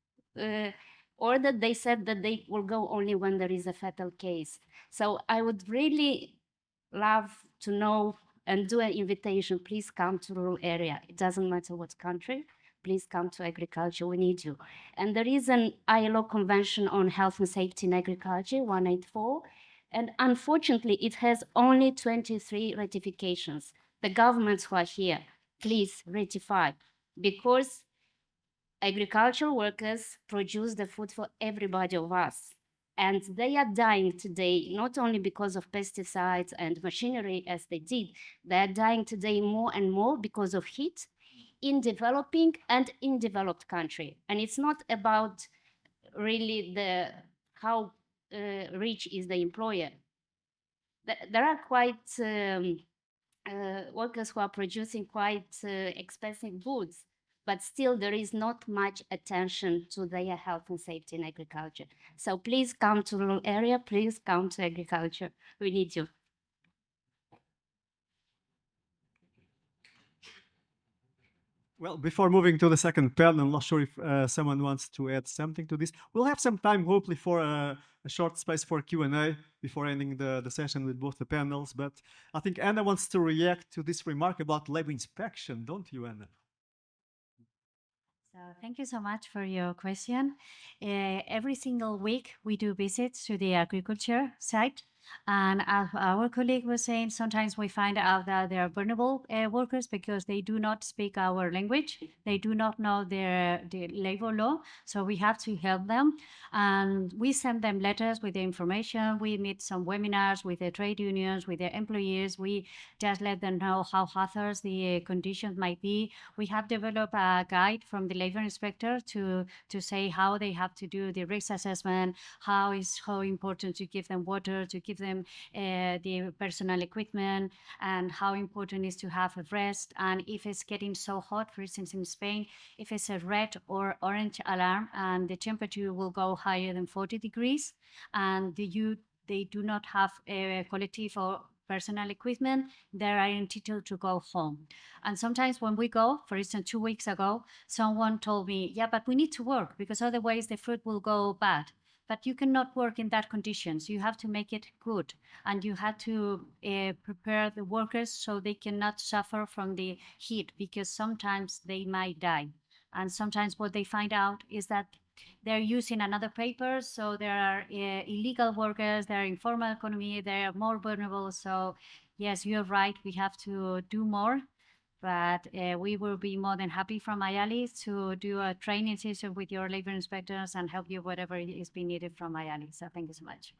or that they said that they will go only when there is a fatal case. So I would really love to know and do an invitation, please come to rural area. It doesn't matter what country, please come to agriculture, we need you. And there is an ILO Convention on Health and Safety in Agriculture, 184, and unfortunately, it has only 23 ratifications. The governments who are here, please ratify, because agricultural workers produce the food for everybody of us. And they are dying today, not only because of pesticides and machinery as they did, they are dying today more and more because of heat in developing and in developed country. And it's not about really how rich is the employer. There are quite workers who are producing quite expensive goods, but still there is not much attention to their health and safety in agriculture. So please come to rural area, please come to agriculture. We need you. Well, before moving to the second panel, I'm not sure if someone wants to add something to this. We'll have some time, hopefully, for a short space for Q&A before ending the session with both the panels. But I think Anna wants to react to this remark about labor inspection, don't you, Anna? So thank you so much for your question. Every single week, we do visits to the agriculture site. And as our colleague was saying, sometimes we find out that they are vulnerable workers because they do not speak our language. They do not know the labor law. So we have to help them. And we send them letters with the information. We meet some webinars with the trade unions, with the employees. We just let them know how hazardous the conditions might be. We have developed a guide from the labor inspector to say how they have to do the risk assessment, how important to give them water, to give them the personal equipment, and how important it is to have a rest. And if it's getting so hot, for instance, in Spain, if it's a red or orange alarm and the temperature will go higher than 40 degrees, and they do not have a collective or personal equipment, they are entitled to go home. And sometimes when we go, for instance, 2 weeks ago, someone told me, yeah, but we need to work because otherwise the fruit will go bad. But you cannot work in that conditions. You have to make it good, and you have to prepare the workers so they cannot suffer from the heat, because sometimes they might die. And sometimes what they find out is that they're using another paper, so there are illegal workers, there are informal economy, they are more vulnerable. So yes, you're right, we have to do more. But we will be more than happy from IALI to do a training session with your labor inspectors and help you whatever is being needed from IALI. So thank you so much.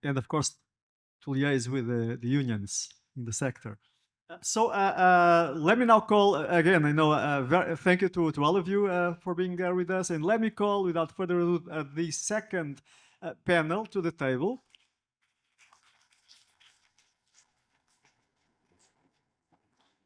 And of course, to liaise with the unions in the sector. So let me now call, again, I know, thank you to all of you for being there with us. And let me call, without further ado, the second panel to the table.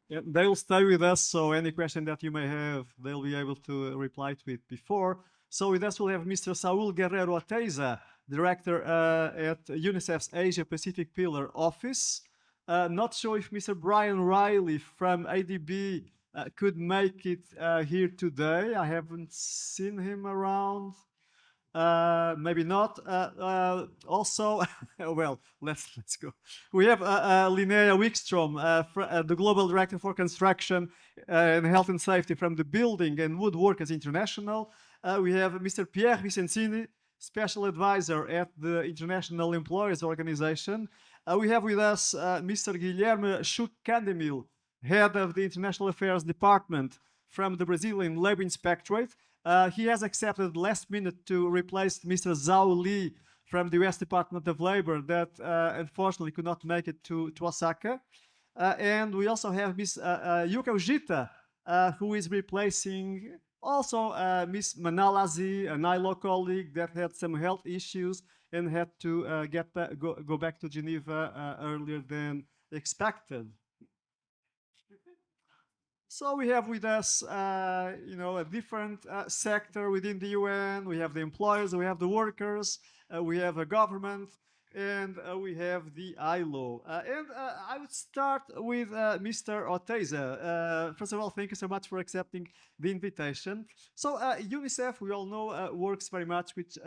Yeah, they'll stay with us, so any question that you may have, they'll be able to reply to it before. So with us, we'll have Mr. Saul Guerrero Ateiza, Director at UNICEF's Asia Pacific Pillar Office. Not sure if Mr. Brian Riley from ADB could make it here today. I haven't seen him around. Maybe not. Also, well, let's go. We have Linnea Wikstrom, the Global Director for Construction and Health and Safety from the Building and Woodworkers International. We have Mr. Pierre Vicenzini, Special Advisor at the International Employers Organization. We have with us Mr. Guilherme Schuch-Candemil, head of the International Affairs Department from the Brazilian Labor Inspectorate. He has accepted last minute to replace Mr. Zhao Li from the US Department of Labor that unfortunately could not make it to Osaka. And we also have Ms. Yuka Ujita, who is replacing also Ms. Manalazi, an ILO colleague that had some health issues and had to go back to Geneva earlier than expected. So we have with us, a different sector within the UN. We have the employers, we have the workers, we have a government, and we have the ILO. I would start with Mr. Oteiza. First of all, thank you so much for accepting the invitation. So UNICEF, we all know, works very much with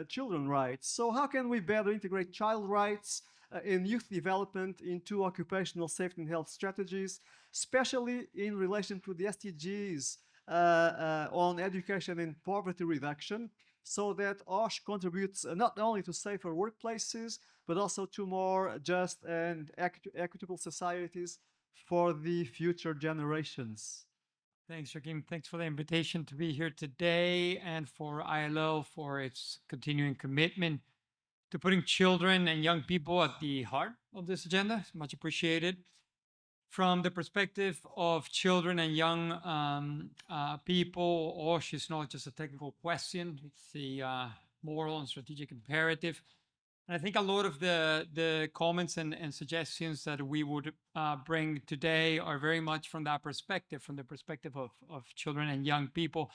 children's rights. So how can we better integrate child rights in youth development into occupational safety and health strategies, especially in relation to the SDGs on education and poverty reduction, so that OSH contributes not only to safer workplaces, but also to more just and equitable societies for the future generations. Thanks, Joachim. Thanks for the invitation to be here today and for ILO for its continuing commitment to putting children and young people at the heart of this agenda. It's much appreciated. From the perspective of children and young people, OSH is not just a technical question, it's a moral and strategic imperative. And I think a lot of the comments and suggestions that we would bring today are very much from that perspective, from the perspective of children and young people.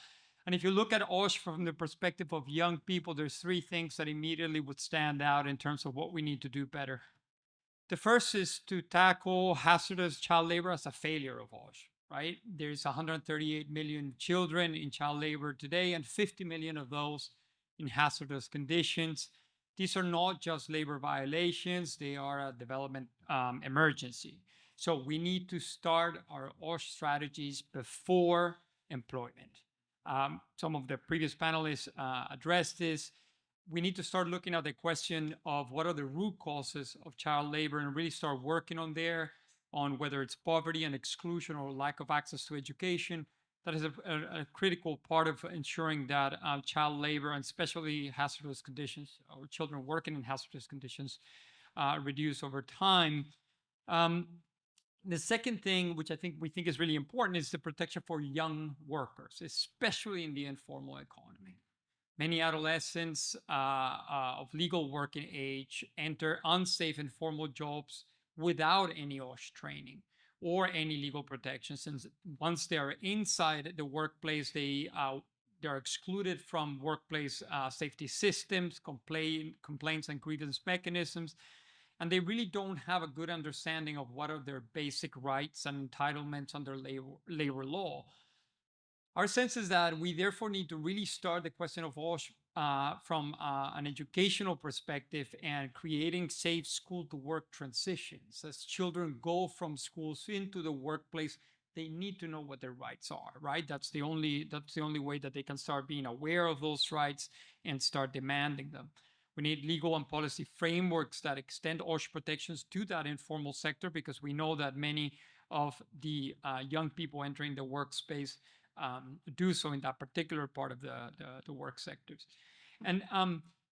And if you look at OSH from the perspective of young people, there's three things that immediately would stand out in terms of what we need to do better. The first is to tackle hazardous child labor as a failure of OSH, right? There's 138 million children in child labor today and 50 million of those in hazardous conditions. These are not just labor violations, they are a development emergency. So we need to start our OSH strategies before employment. Some of the previous panelists addressed this. We need to start looking at the question of what are the root causes of child labor and really start working on whether it's poverty and exclusion or lack of access to education. That is a critical part of ensuring that child labor and especially hazardous conditions or children working in hazardous conditions reduce over time. The second thing, which we think is really important, is the protection for young workers, especially in the informal economy. Many adolescents of legal working age enter unsafe informal jobs without any OSH training or any legal protection. Since once they are inside the workplace, they're excluded from workplace safety systems, complaints and grievance mechanisms, and they really don't have a good understanding of what are their basic rights and entitlements under labor law. Our sense is that we therefore need to really start the question of OSH from an educational perspective and creating safe school-to-work transitions. As children go from schools into the workplace, they need to know what their rights are, right? That's the only way that they can start being aware of those rights and start demanding them. We need legal and policy frameworks that extend OSH protections to that informal sector, because we know that many of the young people entering the workspace do so in that particular part of the work sectors. And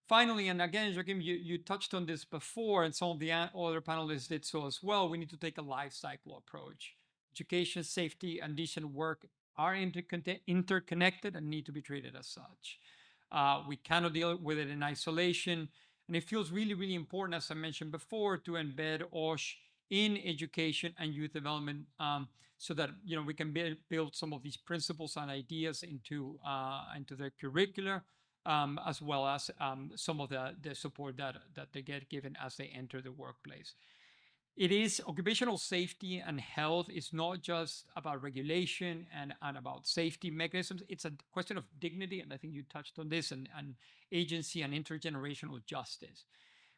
finally, and again, Joachim, you touched on this before, and some of the other panelists did so as well, we need to take a life cycle approach. Education, safety, and decent work are interconnected and need to be treated as such. We cannot deal with it in isolation, and it feels really, really important, as I mentioned before, to embed OSH in education and youth development, so that we can build some of these principles and ideas into their curricula, as well as some of the support that they get given as they enter the workplace. It is occupational safety and health is not just about regulation and about safety mechanisms. It's a question of dignity, and I think you touched on this, and agency and intergenerational justice.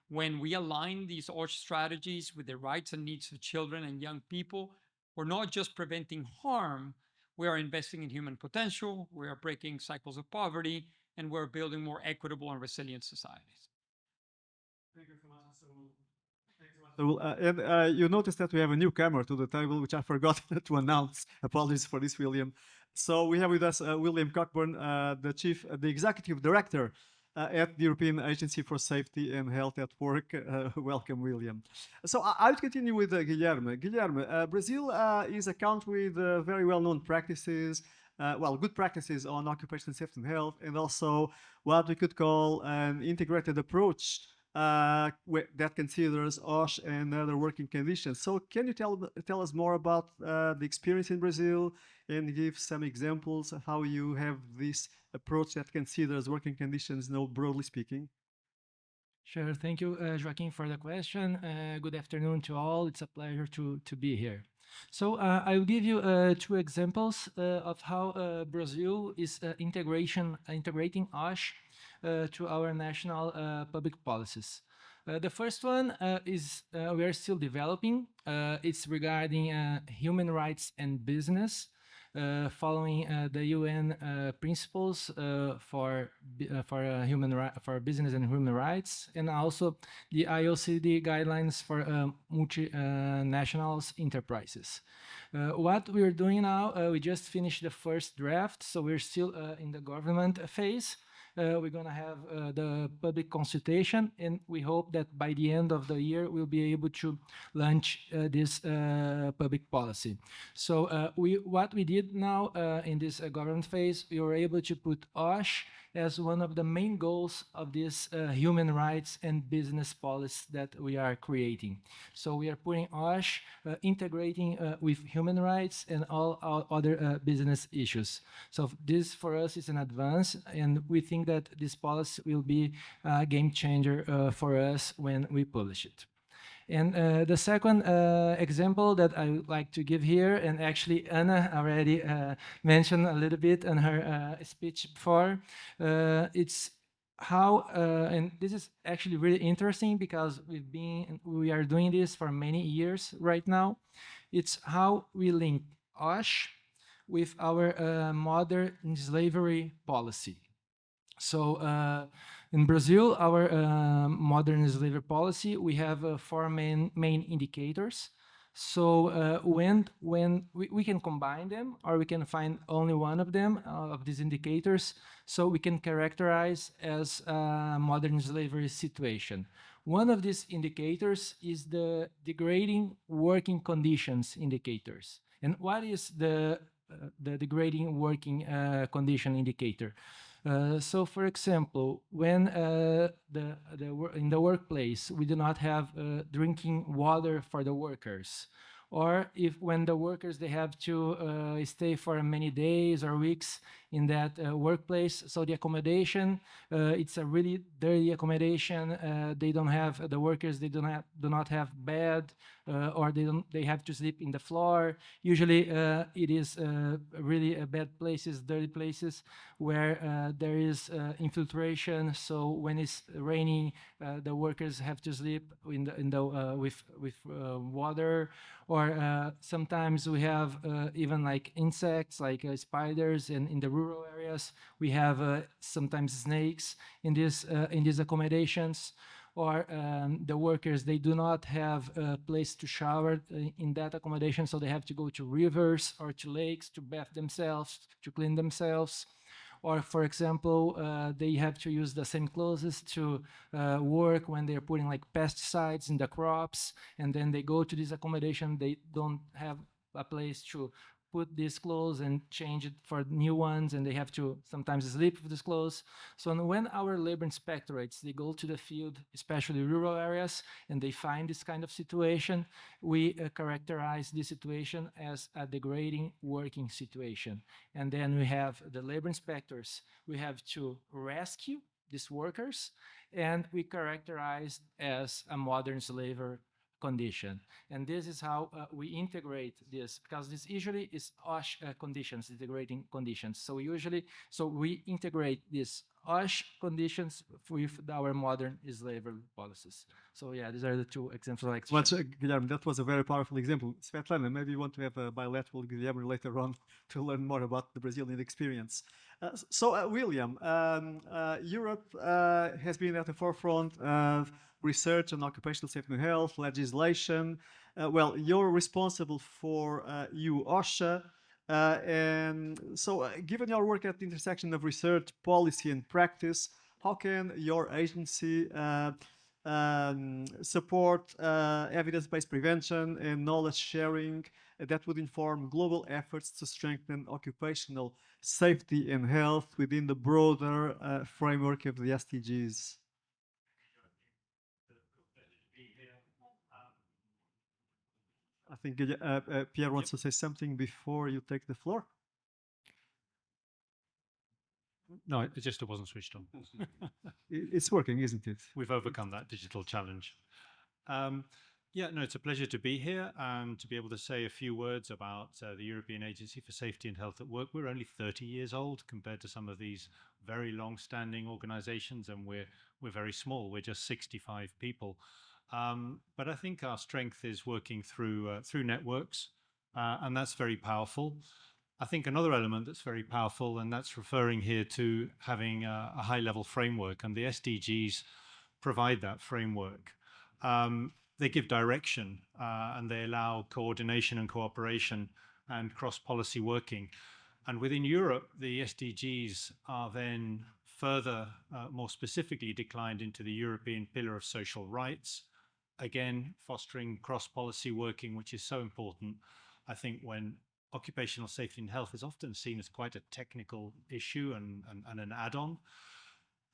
When we align these OSH strategies with the rights and needs of children and young people, we're not just preventing harm, we are investing in human potential, we are breaking cycles of poverty, and we're building more equitable and resilient societies. Thank you so much. So So, and you notice that we have a newcomer to the table, which I forgot to announce. Apologies for this, William. So we have with us William Cockburn, the executive director at the European Agency for Safety and Health at Work. Welcome, William. So I'll continue with Guilherme. Guilherme, Brazil is a country with very well-known practices, good practices on occupational safety and health, and also what we could call an integrated approach that considers OSH and other working conditions. So can you tell us more about the experience in Brazil and give some examples of how you have this approach that considers working conditions, broadly speaking? Sure. Thank you, Joaquin, for the question. Good afternoon to all. It's a pleasure to be here. So I'll give you two examples of how Brazil is integrating OSH to our national public policies. The first one is we are still developing. It's regarding human rights and business. Following the UN principles for business and human rights, and also the IOCD guidelines for multinationals enterprises. What we're doing now, we just finished the first draft, so we're still in the government phase. We're going to have the public consultation, and we hope that by the end of the year, we'll be able to launch this public policy. So what we did now in this government phase, we were able to put OSH as one of the main goals of this human rights and business policy that we are creating. So we are putting OSH, integrating with human rights and all other business issues. So this for us is an advance, and we think that this policy will be a game changer for us when we publish it. And the second example that I would like to give here, and actually Anna already mentioned a little bit in her speech before, it's how, and this is actually really interesting because we are doing this for many years right now. It's how we link OSH with our modern slavery policy. So in Brazil, our modern slavery policy, we have four main indicators. So when we can combine them, or we can find only one of them, of these indicators, so we can characterize as a modern slavery situation. One of these indicators is the degrading working conditions indicators. And what is the degrading working condition indicator? So, for example, when in the workplace we do not have drinking water for the workers, or when the workers they have to stay for many days or weeks in that workplace, so the accommodation it's a really dirty accommodation. The workers do not have bed, or they have to sleep in the floor. Usually it is really bad places, dirty places where there is infiltration. So when it's raining, the workers have to sleep with water. Or sometimes we have even like insects, like spiders, and in the rural areas we have sometimes snakes in these accommodations. Or the workers, they do not have a place to shower in that accommodation, so they have to go to rivers or to lakes to bath themselves, to clean themselves. Or, for example, they have to use the same clothes to work when they're putting like pesticides in the crops, and then they go to this accommodation, they don't have a place to put these clothes and change it for new ones, and they have to sometimes sleep with these clothes. So when our labor inspectorates, they go to the field, especially rural areas, and they find this kind of situation, we characterize this situation as a degrading working situation. And then we have the labor inspectors, we have to rescue these workers, and we characterize as a modern slavery condition. And this is how we integrate this, because this usually is OSH conditions, integrating conditions. So we integrate this harsh conditions with our modern slavery policies. So yeah, these are the two examples I like to Much, share. Guilherme, that was a very powerful example. Svetlana, maybe you want to have a bilateral with Guilherme later on to learn more about the Brazilian experience. William, Europe has been at the forefront of research on occupational safety and health legislation. Well, you're responsible for OSHA. Given your work at the intersection of research, policy, and practice, how can your agency support evidence-based prevention and knowledge sharing that would inform global efforts to strengthen occupational safety and health within the broader framework of the SDGs? I think Pierre wants to say something before you take the floor. No, it just wasn't switched on. It's working, isn't it? We've overcome that digital challenge. Yeah, no, it's a pleasure to be here and to be able to say a few words about the European Agency for Safety and Health at Work. We're only 30 years old compared to some of these very long-standing organizations, and we're very small. We're just 65 people. But I think our strength is working through networks, and that's very powerful. I think another element that's very powerful, and that's referring here to having a high-level framework, and the SDGs provide that framework. They give direction, and they allow coordination and cooperation and cross-policy working. And within Europe, the SDGs are then further, more specifically declined into the European Pillar of Social Rights, again, fostering cross-policy working, which is so important. I think when occupational safety and health is often seen as quite a technical issue and an add-on.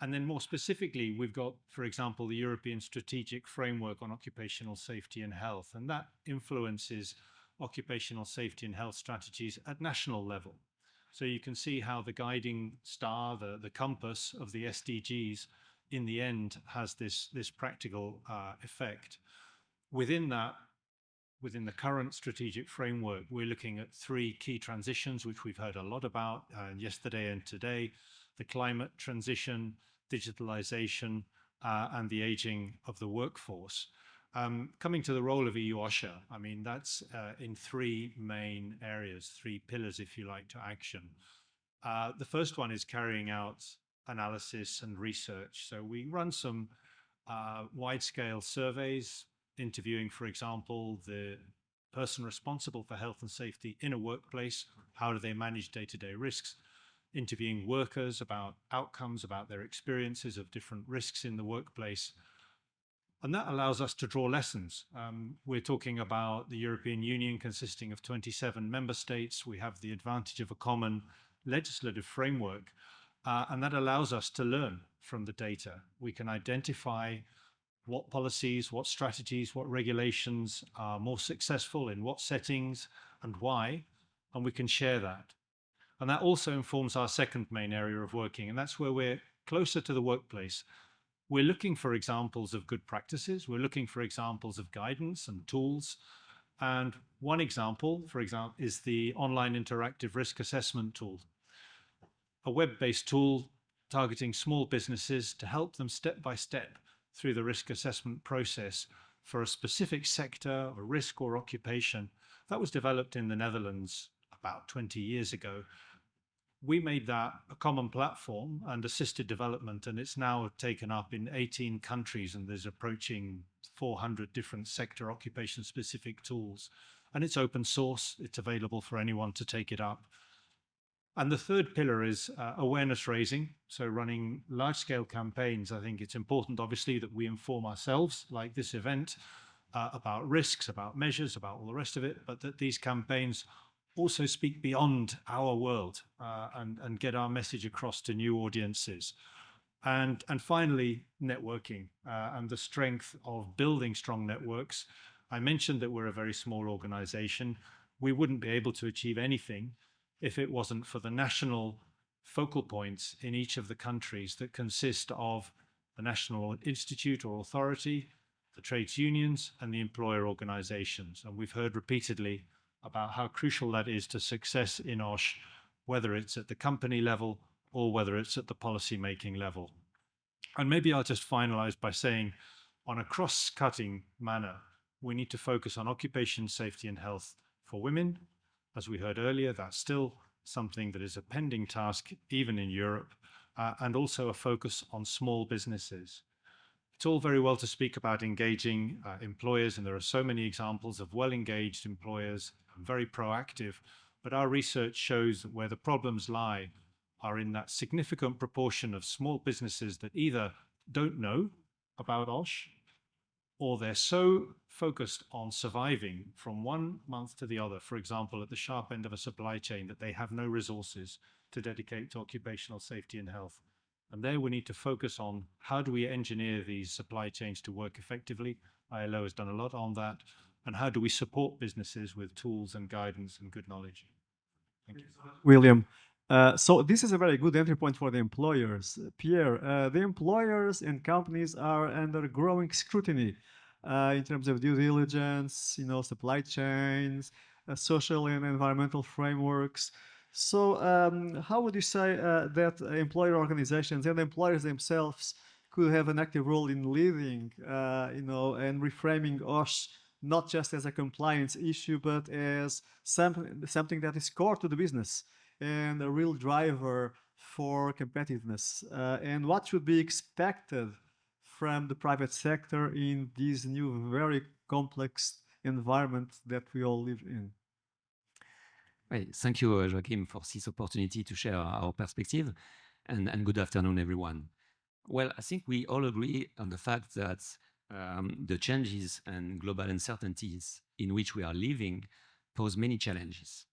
And then more specifically, we've got, for example, the European Strategic Framework on Occupational Safety and Health, and that influences occupational safety and health strategies at national level. So you can see how the guiding star, the compass of the SDGs in the end has this practical effect. Within that, within the current strategic framework, we're looking at three key transitions, which we've heard a lot about yesterday and today: the climate transition, digitalization, and the aging of the workforce. Coming to the role of EU OSHA, I mean, that's in three main areas, three pillars, if you like, to action. The first one is carrying out analysis and research. So we run some wide-scale surveys, interviewing, for example, the person responsible for health and safety in a workplace. How do they manage day-to-day risks? Interviewing workers about outcomes, about their experiences of different risks in the workplace. And that allows us to draw lessons. We're talking about the European Union consisting of 27 member states. We have the advantage of a common legislative framework, and that allows us to learn from the data. We can identify what policies, what strategies, what regulations are more successful in what settings and why, and we can share that. And that also informs our second main area of working, and that's where we're closer to the workplace. We're looking for examples of good practices. We're looking for examples of guidance and tools. And one example, for example, is the online interactive risk assessment tool, a web-based tool targeting small businesses to help them step by step through the risk assessment process for a specific sector or risk or occupation. That was developed in the Netherlands about 20 years ago. We made that a common platform and assisted development, and it's now taken up in 18 countries, and there's approaching 400 different sector occupation-specific tools. And it's open source. It's available for anyone to take it up. And the third pillar is awareness raising. So running large-scale campaigns. I think it's important, obviously, that we inform ourselves, like this event, about risks, about measures, about all the rest of it, but that these campaigns also speak beyond our world and get our message across to new audiences. And finally, networking and the strength of building strong networks. I mentioned that we're a very small organization. We wouldn't be able to achieve anything if it wasn't for the national focal points in each of the countries that consist of the national institute or authority, the trades unions, and the employer organizations. And we've heard repeatedly about how crucial that is to success in OSH, whether it's at the company level or whether it's at the policy making level. And maybe I'll just finalize by saying, on a cross-cutting manner, we need to focus on occupation safety and health for women. As we heard earlier, that's still something that is a pending task, even in Europe, and also a focus on small businesses. It's all very well to speak about engaging employers, and there are so many examples of well-engaged employers, very proactive, but our research shows that where the problems lie are in that significant proportion of small businesses that either don't know about OSH, or they're so focused on surviving from one month to the other, for example, at the sharp end of a supply chain, that they have no resources to dedicate to occupational safety and health. And there we need to focus on how do we engineer these supply chains to work effectively. ILO has done a lot on that. And how do we support businesses with tools and guidance and good knowledge? Thank you. William. So this is a very good entry point for the employers. Pierre, the employers and companies are under growing scrutiny in terms of due diligence, supply chains, social and environmental frameworks. So how would you say that employer organizations and employers themselves could have an active role in leading, and reframing OSH not just as a compliance issue, but as something that is core to the business and a real driver for competitiveness? And what should be expected from the private sector in this new, very complex environment that we all live in? Well, thank you, Joachim, for this opportunity to share our perspective, and good afternoon, everyone. Well, I think we all agree on the fact that the changes and global uncertainties in which we are living pose many challenges.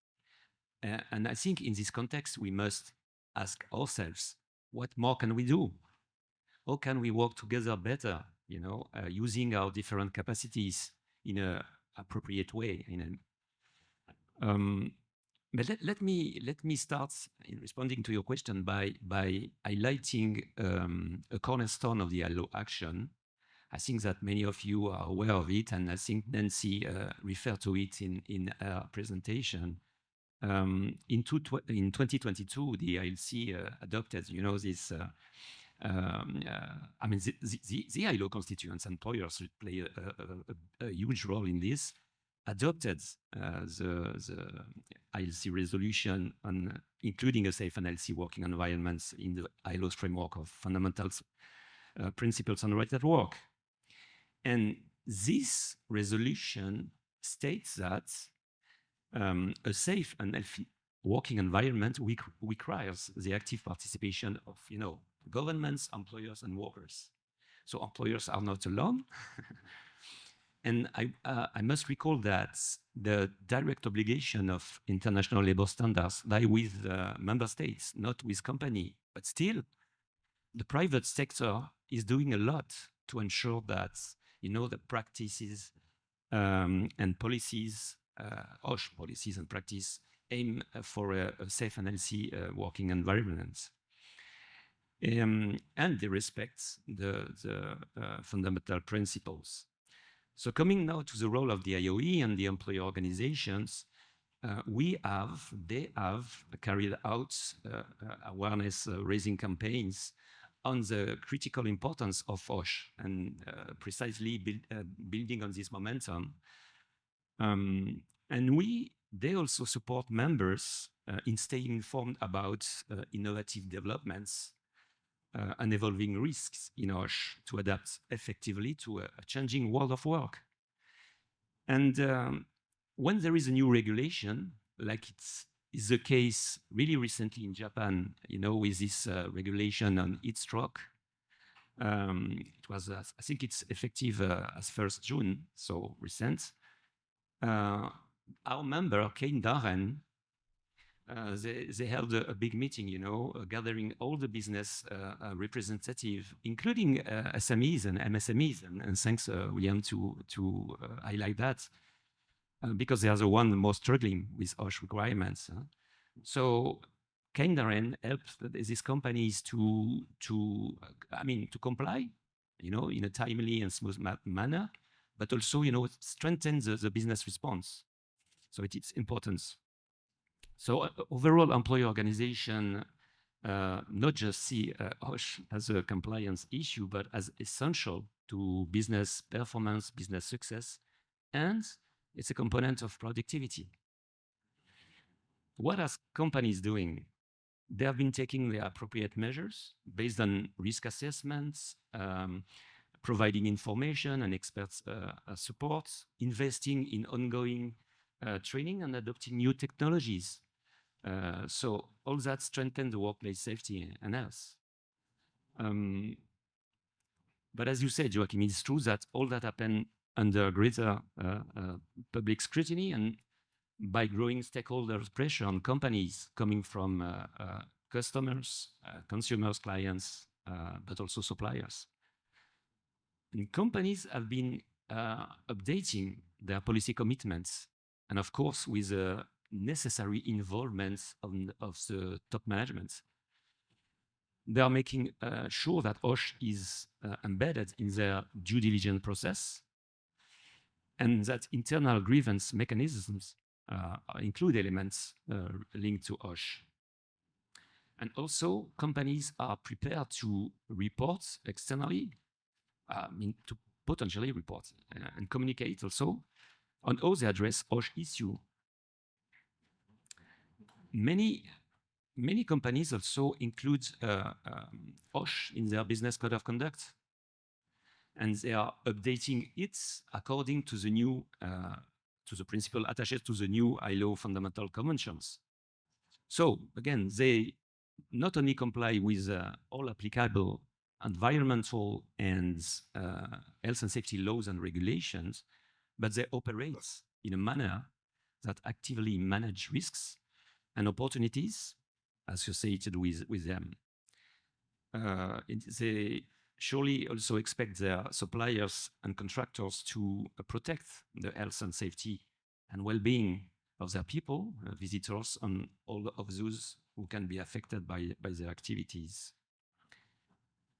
And I think in this context, we must ask ourselves, what more can we do? How can we work together better, using our different capacities in an appropriate way? But let me start in responding to your question by highlighting a cornerstone of the ILO action. I think that many of you are aware of it, and I think Nancy referred to it in her presentation. In 2022, the ILC adopted, this. The ILO constituents and employers play a huge role in this. Adopted the ILC resolution on including a safe and healthy working environment in the ILO's framework of fundamental principles on right at work. And this resolution states that a safe and healthy working environment requires the active participation of, governments, employers, and workers. So employers are not alone. And I must recall that the direct obligation of international labor standards lie with member states, not with company. But still, the private sector is doing a lot to ensure that, the practices and policies, OSH policies and practice aim for a safe and healthy working environment. And they respect the fundamental principles. So coming now to the role of the IOE and the employer organizations, they have carried out awareness raising campaigns on the critical importance of OSH, and precisely building on this momentum. And they also support members in staying informed about innovative developments and evolving risks in OSH to adapt effectively to a changing world of work. And when there is a new regulation, like is the case really recently in Japan, with this regulation on heat stroke, it was, I think it's effective as 1st June, so recent. Our member, Kane Darren, they held a big meeting, gathering all the business representatives, including SMEs and MSMEs. And thanks, William, to highlight that, because they are the one most struggling with OSH requirements. So Kinderen helped these companies to comply, in a timely and smooth manner, but also, strengthen the business response. So it's important. So overall, employer organization not just see OSH as a compliance issue, but as essential to business performance, business success, and it's a component of productivity. What are companies doing? They have been taking the appropriate measures based on risk assessments, providing information and experts support, investing in ongoing training and adopting new technologies. So all that strengthens the workplace safety and health. But as you said, Joachim, it's true that all that happened under greater public scrutiny and by growing stakeholders' pressure on companies coming from customers, consumers, clients, but also suppliers. And companies have been updating their policy commitments, and of course, with the necessary involvement of the top management. They are making sure that OSH is embedded in their due diligence process, and that internal grievance mechanisms include elements linked to OSH. And also, companies are prepared to report externally, to potentially report and communicate also on how they address OSH issue. Many companies also include OSH in their business code of conduct, and they are updating it according to the new to the principle attached to the new ILO fundamental conventions. So again, they not only comply with all applicable environmental and health and safety laws and regulations, but they operate in a manner that actively manage risks and opportunities associated with them. They surely also expect their suppliers and contractors to protect the health and safety and well-being of their people, visitors, and all of those who can be affected by their activities.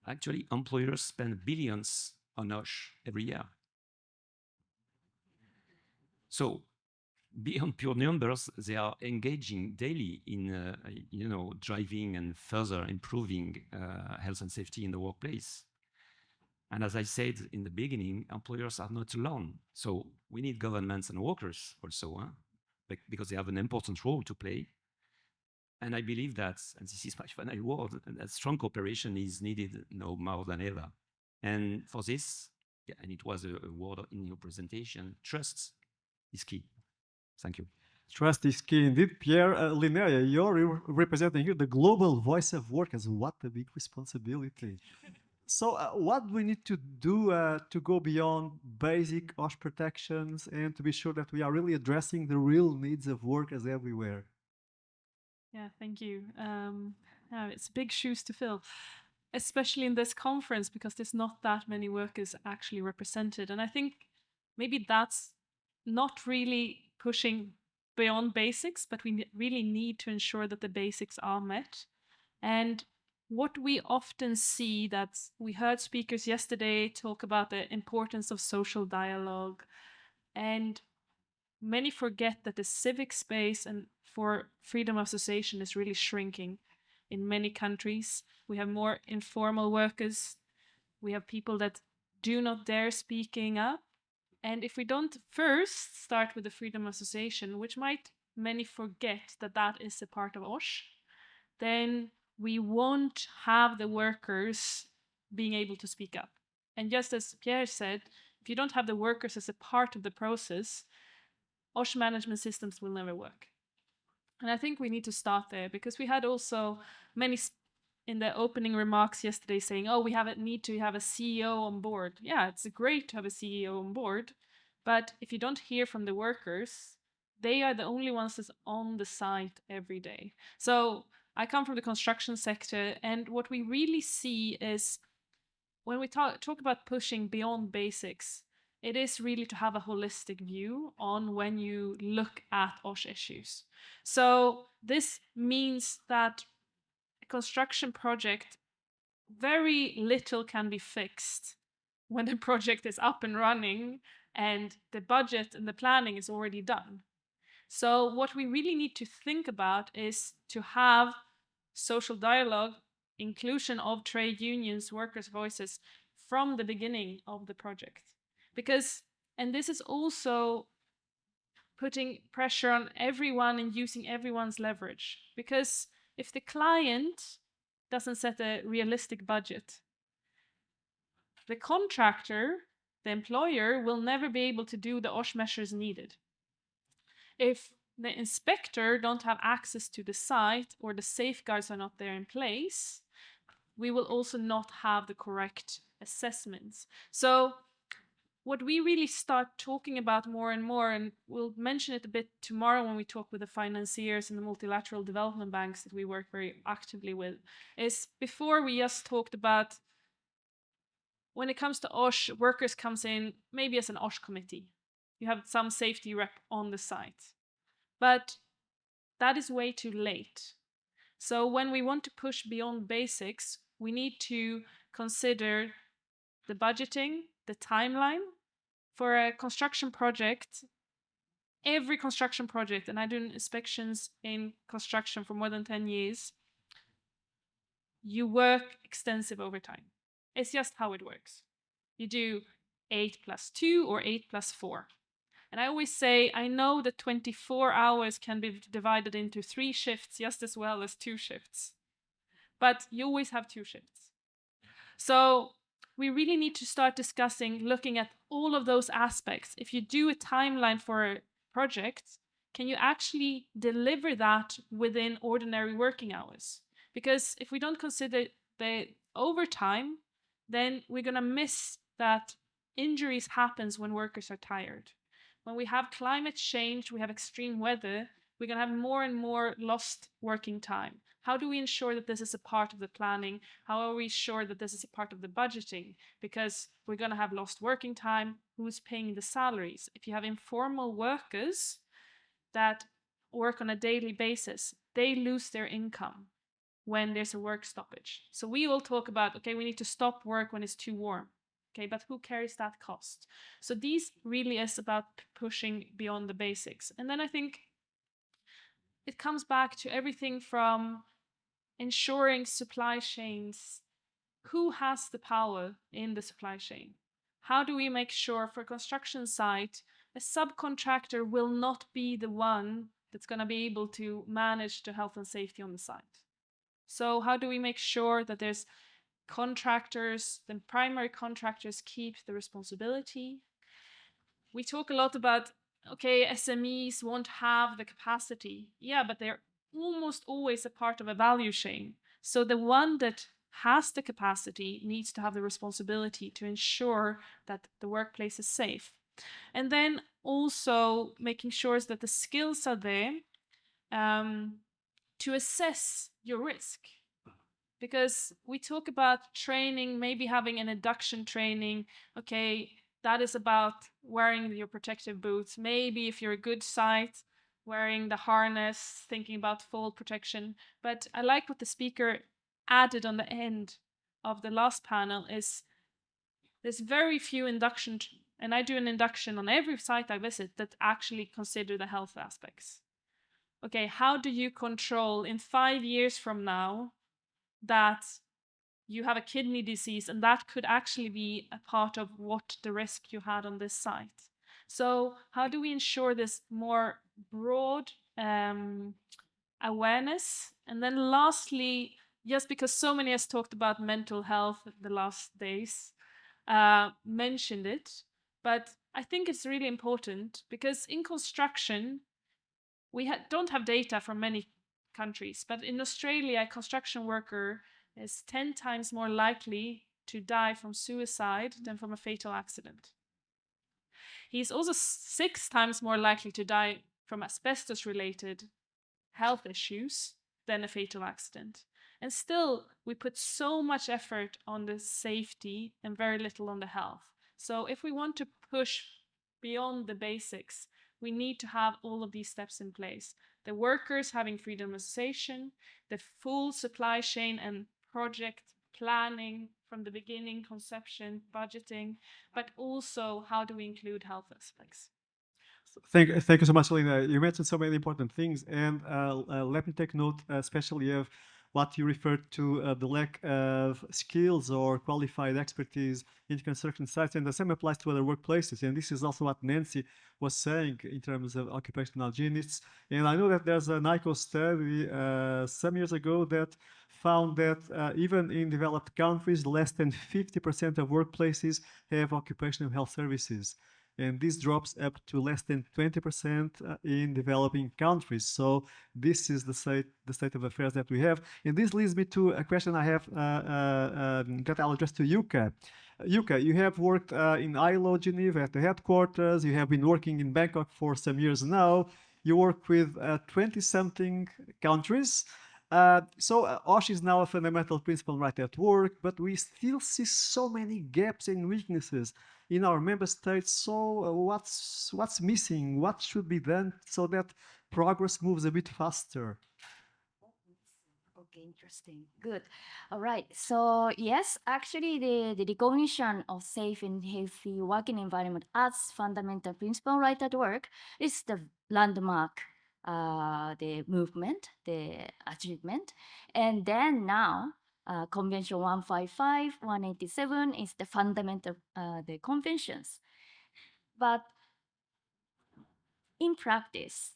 Actually, employers spend billions on OSH every year. So beyond pure numbers, they are engaging daily in driving and further improving health and safety in the workplace. And as I said in the beginning, employers are not alone. So we need governments and workers also, because they have an important role to play. And I believe that, and this is my final word, that strong cooperation is needed now more than ever. And for this, and it was a word in your presentation, trust is key. Thank you. Trust is key indeed. Pierre Linnea, you're representing here the global voice of workers. What a big responsibility. So what do we need to do to go beyond basic OSH protections and to be sure that we are really addressing the real needs of workers everywhere? Yeah, thank you. It's big shoes to fill, especially in this conference, because there's not that many workers actually represented. And I think maybe that's not really pushing beyond basics, but we really need to ensure that the basics are met. And what we often see, that we heard speakers yesterday talk about the importance of social dialogue, and many forget that the civic space and for freedom of association is really shrinking in many countries. We have more informal workers. We have people that do not dare speaking up. And if we don't first start with the freedom of association, which might many forget that that is a part of OSH, then we won't have the workers being able to speak up. And just as Pierre said, if you don't have the workers as a part of the process, OSH management systems will never work. And I think we need to start there, because we had also many in the opening remarks yesterday saying, oh, we need to have a CEO on board. Yeah, it's great to have a CEO on board, but if you don't hear from the workers, they are the only ones that's on the site every day. So I come from the construction sector, and what we really see is when we talk about pushing beyond basics, it is really to have a holistic view on when you look at OSH issues. So this means that a construction project, very little can be fixed when the project is up and running and the budget and the planning is already done. So what we really need to think about is to have social dialogue, inclusion of trade unions, workers' voices from the beginning of the project. Because, and this is also putting pressure on everyone and using everyone's leverage. Because if the client doesn't set a realistic budget, the contractor, the employer, will never be able to do the OSH measures needed. If the inspector don't have access to the site or the safeguards are not there in place, we will also not have the correct assessments. So what we really start talking about more and more, and we'll mention it a bit tomorrow when we talk with the financiers and the multilateral development banks that we work very actively with, is before we just talked about when it comes to OSH, workers comes in maybe as an OSH committee. You have some safety rep on the site. But that is way too late. So when we want to push beyond basics, we need to consider the budgeting, the timeline. For a construction project, every construction project, and I do inspections in construction for more than 10 years, you work extensive overtime. It's just how it works. You do 8+2 or 8+4. And I always say, I know that 24 hours can be divided into 3 shifts just as well as 2 shifts. But you always have 2 shifts. So we really need to start discussing, looking at all of those aspects. If you do a timeline for a project, can you actually deliver that within ordinary working hours? Because if we don't consider the overtime, then we're going to miss that injuries happens when workers are tired. When we have climate change, we have extreme weather, we're going to have more and more lost working time. How do we ensure that this is a part of the planning? How are we sure that this is a part of the budgeting? Because we're going to have lost working time. Who's paying the salaries? If you have informal workers that work on a daily basis, they lose their income when there's a work stoppage. So we will talk about, okay, we need to stop work when it's too warm. Okay, but who carries that cost? So these really is about pushing beyond the basics. And then I think it comes back to everything from ensuring supply chains. Who has the power in the supply chain? How do we make sure for a construction site, a subcontractor will not be the one that's going to be able to manage the health and safety on the site? So how do we make sure that there's contractors, the primary contractors keep the responsibility? We talk a lot about, okay, SMEs won't have the capacity. Yeah, but they're almost always a part of a value chain. So the one that has the capacity needs to have the responsibility to ensure that the workplace is safe. And then also making sure that the skills are there to assess your risk. Because we talk about training, maybe having an induction training. Okay, that is about wearing your protective boots. Maybe if you're a good site, wearing the harness, thinking about fall protection. But I like what the speaker added on the end of the last panel is there's very few induction, and I do an induction on every site I visit that actually consider the health aspects. Okay, how do you control in 5 years from now that you have a kidney disease, and that could actually be a part of what the risk you had on this site? So how do we ensure this more broad awareness? And then lastly, just because so many has talked about mental health the last days, mentioned it, but I think it's really important because in construction, we don't have data from many countries, but in Australia, a construction worker is 10 times more likely to die from suicide than from a fatal accident. He's also 6 times more likely to die from asbestos-related health issues than a fatal accident. And still, we put so much effort on the safety and very little on the health. So if we want to push beyond the basics, we need to have all of these steps in place. The workers having freedom of association, the full supply chain and project planning from the beginning, conception, budgeting, but also how do we include health aspects? Thank you so much, Lina. You mentioned so many important things, and let me take note especially of what you referred to, the lack of skills or qualified expertise in construction sites, and the same applies to other workplaces. And this is also what Nancy was saying in terms of occupational hygienists. And I know that there's an ICO study some years ago that found that even in developed countries, less than 50% of workplaces have occupational health services. And this drops up to less than 20% in developing countries. So this is the state of affairs that we have. And this leads me to a question I have that I'll address to Yuka. Yuka, you have worked in ILO Geneva at the headquarters. You have been working in Bangkok for some years now. You work with 20-something countries. OSH is now a fundamental principle right at work, but we still see so many gaps and weaknesses in our member states. So what's missing? What should be done so that progress moves a bit faster? Okay, interesting. Good. All right. So yes, actually the recognition of safe and healthy working environment as fundamental principle right at work is the landmark, the movement, the achievement. And then now Convention 155, 187 is the fundamental, the conventions. But in practice,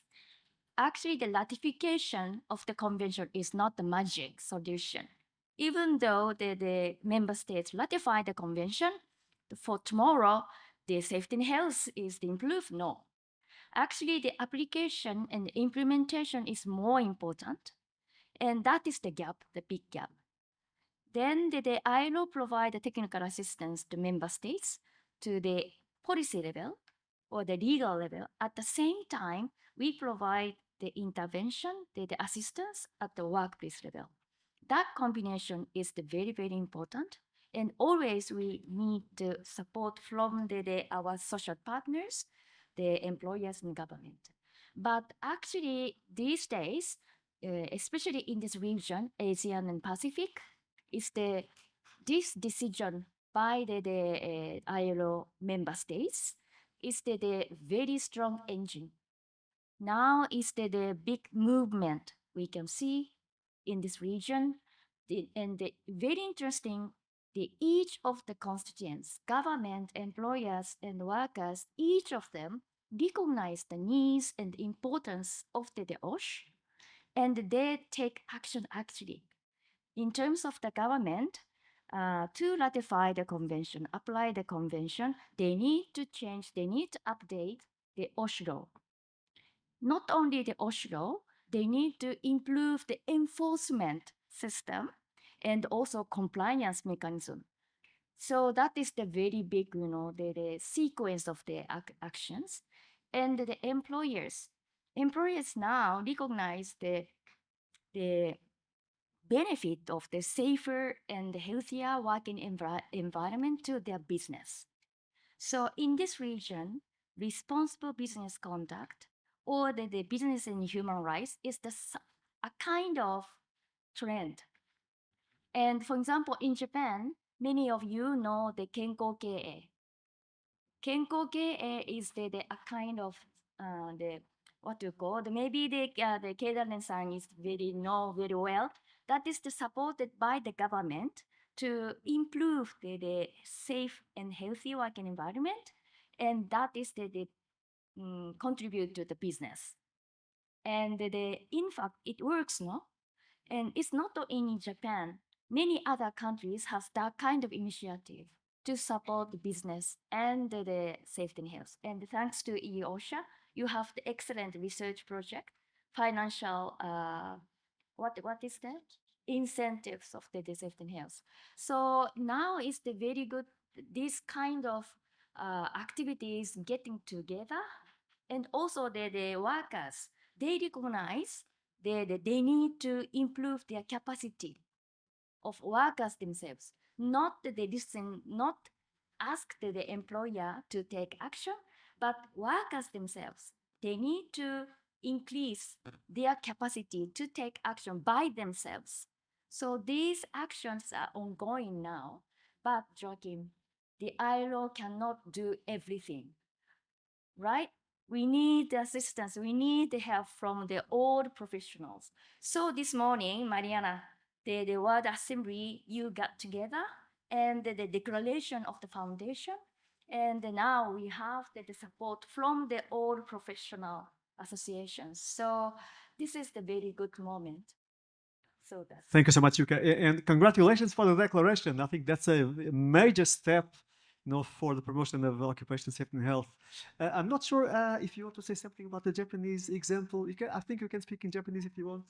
actually the ratification of the convention is not the magic solution. Even though the member states ratify the convention, for tomorrow, the safety and health is improved? No. Actually, the application and implementation is more important. And that is the gap, the big gap. Then the ILO provide the technical assistance to member states to the policy level or the legal level. At the same time, we provide the intervention, the assistance at the workplace level. That combination is very, very important. And always we need the support from our social partners, the employers and government. But actually these days, especially in this region, ASEAN and Pacific, is this decision by the ILO member states is the very strong engine. Now is the big movement we can see in this region. And very interesting, each of the constituents, government, employers, and workers, each of them recognize the needs and importance of the OSH, and they take action actually. In terms of the government, to ratify the convention, apply the convention, they need to change, they need to update the OSH law. Not only the OSH law, they need to improve the enforcement system and also compliance mechanism. So that is the very big, the sequence of the actions. And the employers now recognize the benefit of the safer and healthier working environment to their business. So in this region, responsible business conduct or the business and human rights is a kind of trend. And for example, in Japan, many of you know the Kenko Kei. Kenko Kei is a kind of what you call maybe the Keidaren-san is very well. That is supported by the government to improve the safe and healthy working environment, and that is contribute to the business. And in fact, it works, no? And it's not only in Japan. Many other countries have that kind of initiative to support the business and the safety and health. And thanks to EOSHA, you have the excellent research project, financial, what is that? Incentives of the safety and health. So now is the very good, this kind of activities getting together, and also the workers, they recognize they need to improve their capacity of workers themselves, not they listen, not ask the employer to take action, but workers themselves, they need to increase their capacity to take action by themselves. So these actions are ongoing now, but Joachim, the ILO cannot do everything, right? We need assistance, we need the help from the old professionals. So this morning, Mariana, the World Assembly, you got together, and the declaration of the foundation. And now we have the support from the all professional associations. So this is the very good moment. So that's Thank you so much, Yuka, and congratulations for the declaration. I think that's a major step, for the promotion of occupational safety and health. I'm not sure if you want to say something about the Japanese example. I think you can speak in Japanese if you want.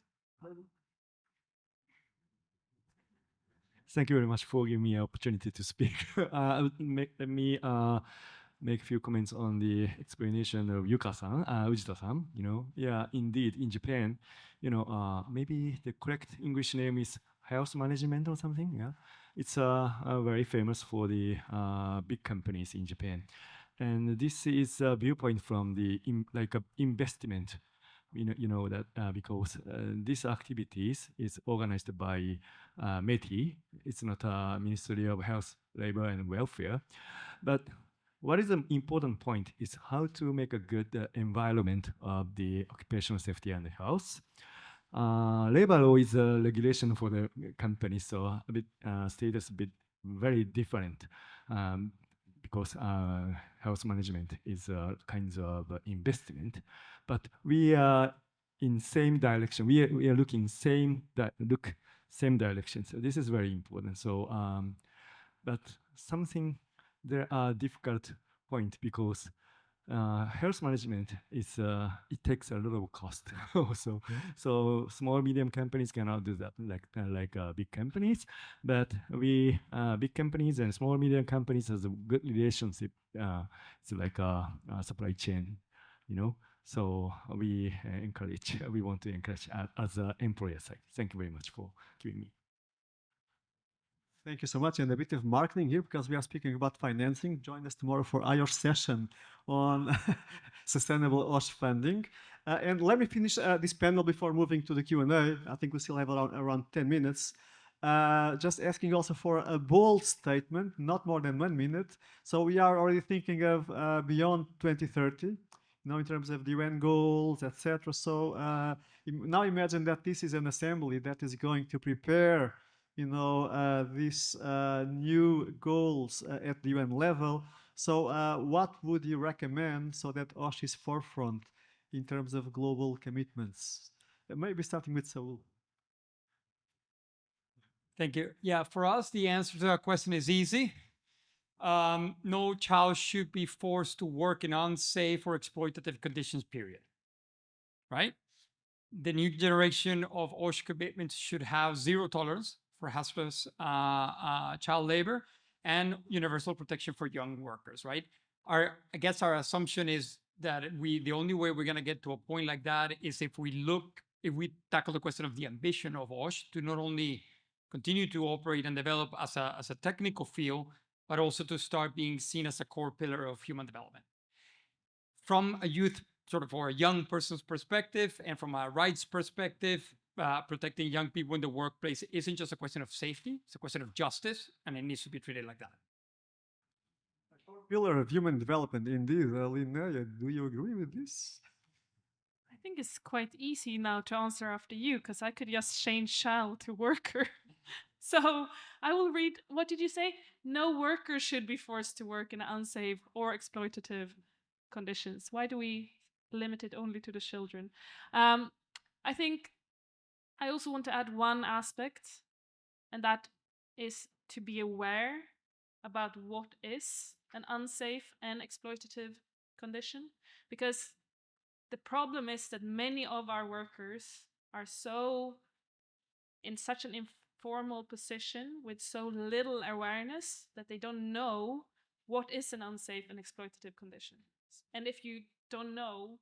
Thank you very much for giving me an opportunity to speak. Let me make a few comments on the explanation of Yuka-san, Ujita-san. Yeah, indeed, in Japan, maybe the correct English name is health management or something. Yeah, it's very famous for the big companies in Japan, and this is a viewpoint from the investment. That because these activities is organized by METI. It's not a Ministry of Health, Labor and Welfare. But what is an important point is how to make a good environment of the occupational safety and health. Labor law is a regulation for the company, so a bit status a bit very different. Because health management is a kind of investment, but we are in same direction. We are looking same direction. So this is very important. So, but there are difficult point because health management is it takes a lot of cost also. So small medium companies cannot do that like big companies, but we big companies and small medium companies has a good relationship. It's like a supply chain, So we want to encourage as an employer side. Thank you very much for giving me. Thank you so much. And a bit of marketing here because we are speaking about financing. Join us tomorrow for our session on sustainable OSH funding. And let me finish this panel before moving to the Q&A. I think we still have around 10 minutes. Just asking also for a bold statement, not more than 1 minute. So we are already thinking of beyond 2030, in terms of the UN goals, etc. So now imagine that this is an assembly that is going to prepare these new goals at the UN level. So what would you recommend so that OSH is forefront in terms of global commitments? Maybe starting with Saul. Thank you. Yeah, for us, the answer to that question is easy. No child should be forced to work in unsafe or exploitative conditions, period. Right? The new generation of OSH commitments should have zero tolerance for hazardous child labor and universal protection for young workers, right? I guess our assumption is that the only way we're going to get to a point like that is if we tackle the question of the ambition of OSH to not only continue to operate and develop as a technical field, but also to start being seen as a core pillar of human development. From a youth or a young person's perspective and from a rights perspective, protecting young people in the workplace isn't just a question of safety, it's a question of justice, and it needs to be treated like that. Pillar of human development, indeed. Linnea, do you agree with this? I think it's quite easy now to answer after you, because I could just change child to worker. So I will read, what did you say? No worker should be forced to work in unsafe or exploitative conditions. Why do we limit it only to the children? I think I also want to add one aspect, and that is to be aware about what is an unsafe and exploitative condition. Because the problem is that many of our workers are in such an informal position with so little awareness that they don't know what is an unsafe and exploitative condition. And if you don't know,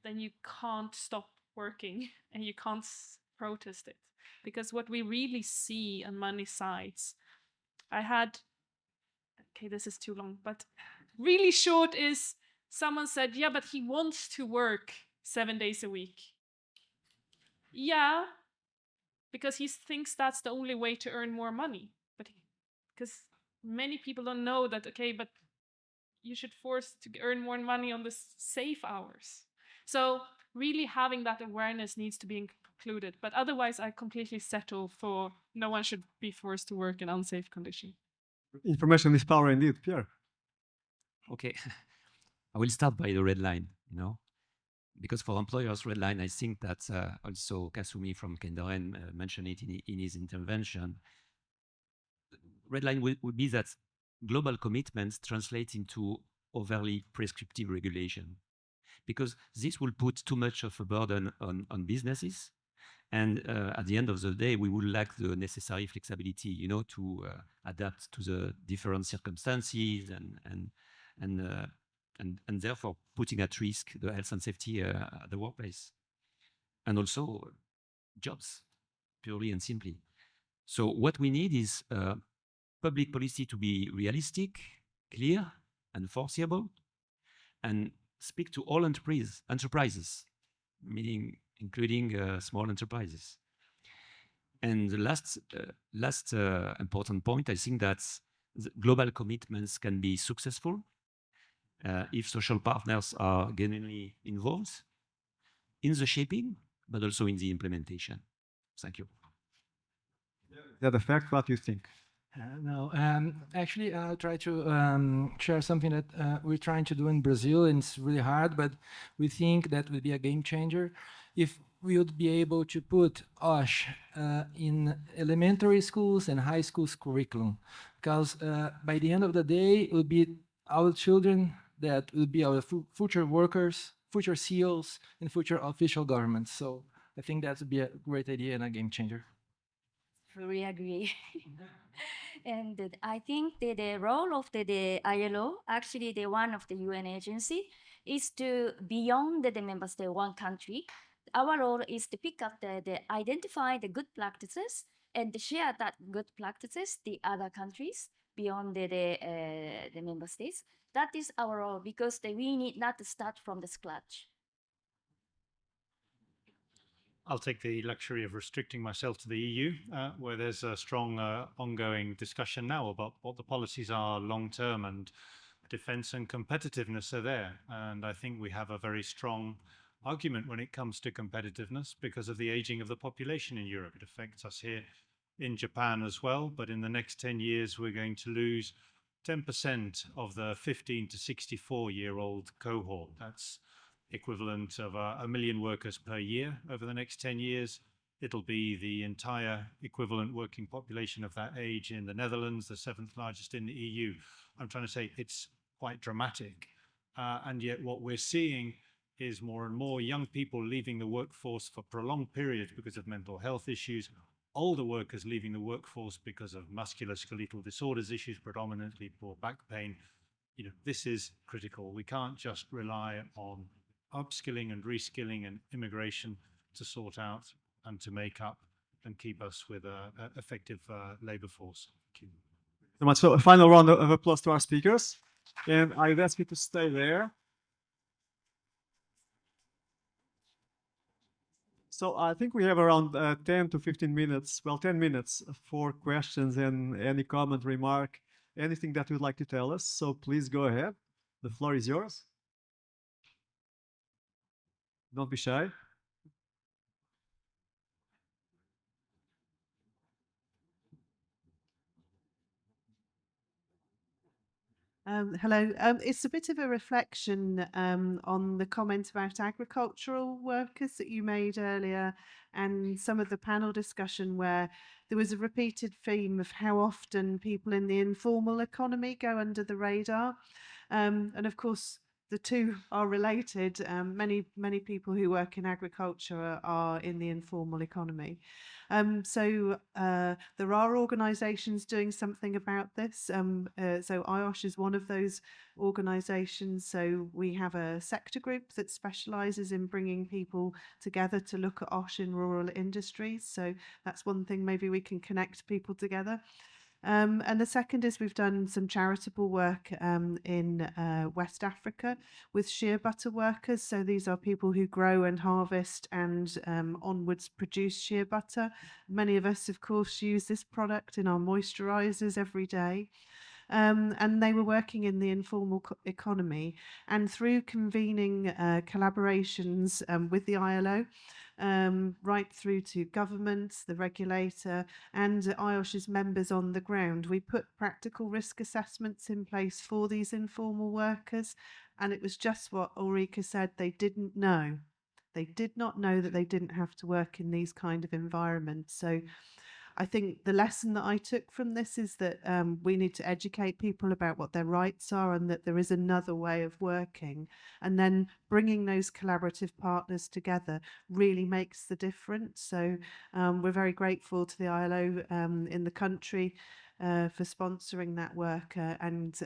then you can't stop working and you can't protest it. Because what we really see on many sites, this is too long, but really short is someone said, yeah, but he wants to work 7 days a week. Yeah, because he thinks that's the only way to earn more money. But because many people don't know that, but you should force to earn more money on the safe hours. So really having that awareness needs to be included. But otherwise, I completely settle for no one should be forced to work in unsafe conditions. Information is power indeed, Pierre. Okay, I will start by the red line, you know, because for employers, red line, I think that also Kasumi from Kendaren mentioned it in his intervention. Red line would be that global commitments translate into overly prescriptive regulation, because this will put too much of a burden on businesses. And at the end of the day, we will lack the necessary flexibility, you know, to adapt to the different circumstances and therefore putting at risk the health and safety at the workplace. And also jobs, purely and simply. So what we need is public policy to be realistic, clear, and foreseeable, and speak to all enterprises, meaning including small enterprises. And the last important point, I think that global commitments can be successful if social partners are genuinely involved in the shaping, but also in the implementation. Thank you. That effect, what do you think? No, actually, I'll try to share something that we're trying to do in Brazil, and it's really hard, but we think that would be a game changer if we would be able to put OSH in elementary schools and high schools curriculum, because by the end of the day, it will be our children that will be our future workers, future CEOs, and future official governments. So I think that would be a great idea and a game changer. Fully agree. And I think the role of the ILO, actually the one of the UN agency, is to beyond the member state one country. Our role is to pick up identify the good practices and share that good practices the other countries beyond the member states. That is our role, because we need not to start from the scratch. I'll take the luxury of restricting myself to the EU, where there's a strong ongoing discussion now about what the policies are long-term, and defense and competitiveness are there. And I think we have a very strong argument when it comes to competitiveness because of the aging of the population in Europe. It affects us here in Japan as well, but in the next 10 years, we're going to lose 10% of the 15 to 64-year-old cohort. That's equivalent of 1 million workers per year over the next 10 years. It'll be the entire equivalent working population of that age in the Netherlands, the 7th largest in the EU. I'm trying to say it's quite dramatic. And yet what we're seeing is more and more young people leaving the workforce for prolonged periods because of mental health issues, older workers leaving the workforce because of musculoskeletal disorders issues, predominantly poor back pain. You know, this is critical. We can't just rely on upskilling and reskilling and immigration to sort out and to make up and keep us with an effective labor force. Thank you so much. So a final round of applause to our speakers. And I'd ask you to stay there. So I think we have around 10 to 15 minutes, well, 10 minutes for questions and any comment, remark, anything that you'd like to tell us. So please go ahead. The floor is yours. Don't be shy. Hello. It's a bit of a reflection on the comment about agricultural workers that you made earlier, and some of the panel discussion where there was a repeated theme of how often people in the informal economy go under the radar. And of course, the two are related. Many people who work in agriculture are in the informal economy. So there are organisations doing something about this. So IOSH is one of those organisations. So we have a sector group that specialises in bringing people together to look at OSH in rural industries. So that's one thing, maybe we can connect people together. And the second is we've done some charitable work in West Africa with shea butter workers. So these are people who grow and harvest and onwards produce shea butter. Many of us, of course, use this product in our moisturizers every day. and they were working in the informal economy. And through convening collaborations with the ILO, right through to governments, the regulator, and IOSH's members on the ground, we put practical risk assessments in place for these informal workers. And it was just what Ulrika said, they didn't know. They did not know that they didn't have to work in these kind of environments. So I think the lesson that I took from this is that we need to educate people about what their rights are and that there is another way of working. And then bringing those collaborative partners together really makes the difference. So we're very grateful to the ILO in the country for sponsoring that work. And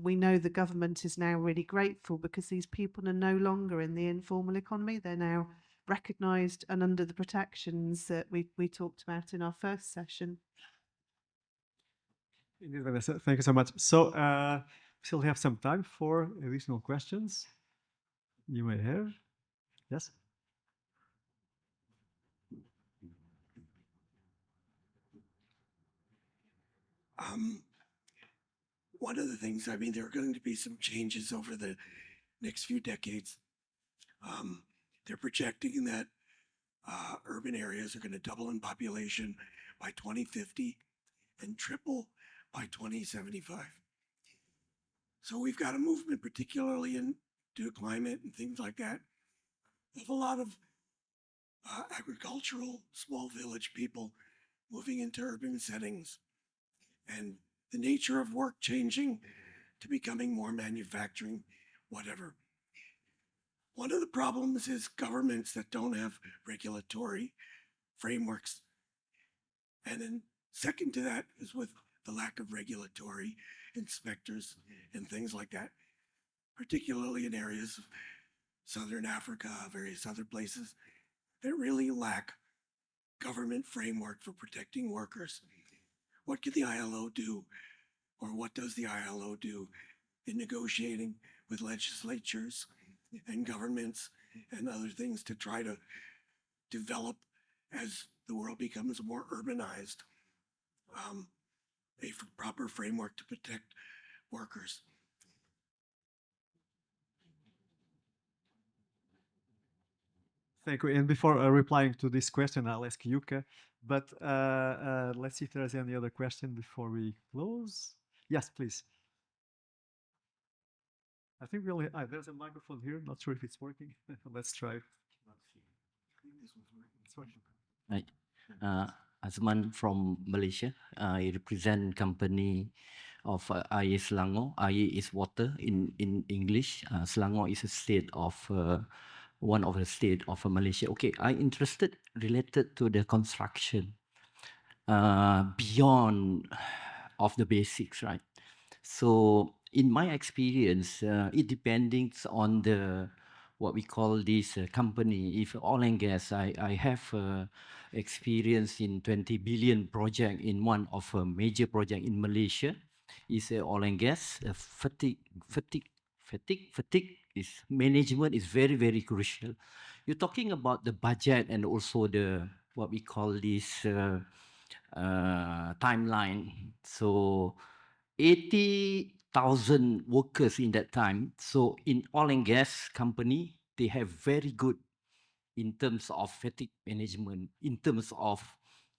we know the government is now really grateful because these people are no longer in the informal economy. They're now recognised and under the protections that we talked about in our first session. Indeed, Vanessa, thank you so much. So we still have some time for additional questions you may have. Yes? One of the things, I mean, there are going to be some changes over the next few decades. They're projecting that urban areas are going to double in population by 2050 and triple by 2075. So we've got a movement, particularly into climate and things like that, of a lot of agricultural small village people moving into urban settings, and the nature of work changing to becoming more manufacturing, whatever. One of the problems is governments that don't have regulatory frameworks. And then second to that is with the lack of regulatory inspectors and things like that, particularly in areas of Southern Africa, various other places that really lack government framework for protecting workers. What can the ILO do, or what does the ILO do in negotiating with legislatures and governments and other things to try to develop, as the world becomes more urbanized, a proper framework to protect workers? Thank you. And before replying to this question, I'll ask Yuka. But let's see if there's any other question before we close. Yes, please. I think we only, there's a microphone here. Not sure if it's working. Let's try. It's working. Right. Azman from Malaysia. I represent company of IE Selangor. IE is water in English. Selangor is a state of one of the state of Malaysia. Okay, I interested related to the construction beyond of the basics, right? So in my experience, it depends on the what we call this company. If oil and gas, I have experience in 20 billion project in one of a major project in Malaysia. Is oil and gas. Fatigue is management is very, very crucial. You're talking about the budget and also the what we call this timeline. So 80,000 workers in that time. So in oil and gas company, they have very good in terms of fatigue management, in terms of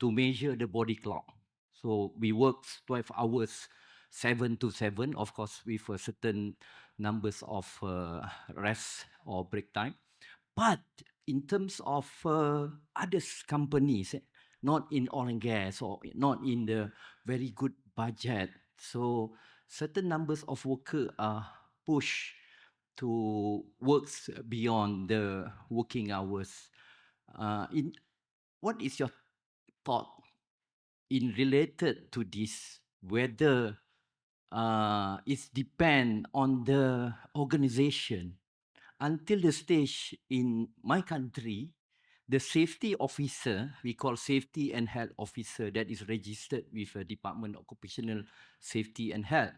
to measure the body clock. So we work 12 hours, 7 to 7, of course, with a certain numbers of rest or break time. But in terms of other companies, not in oil and gas or not in the very good budget, so certain numbers of workers are pushed to works beyond the working hours. What is your thought in related to this? Whether it depend on the organization. Until the stage in my country, the safety officer, we call safety and health officer, that is registered with the Department of Occupational Safety and Health,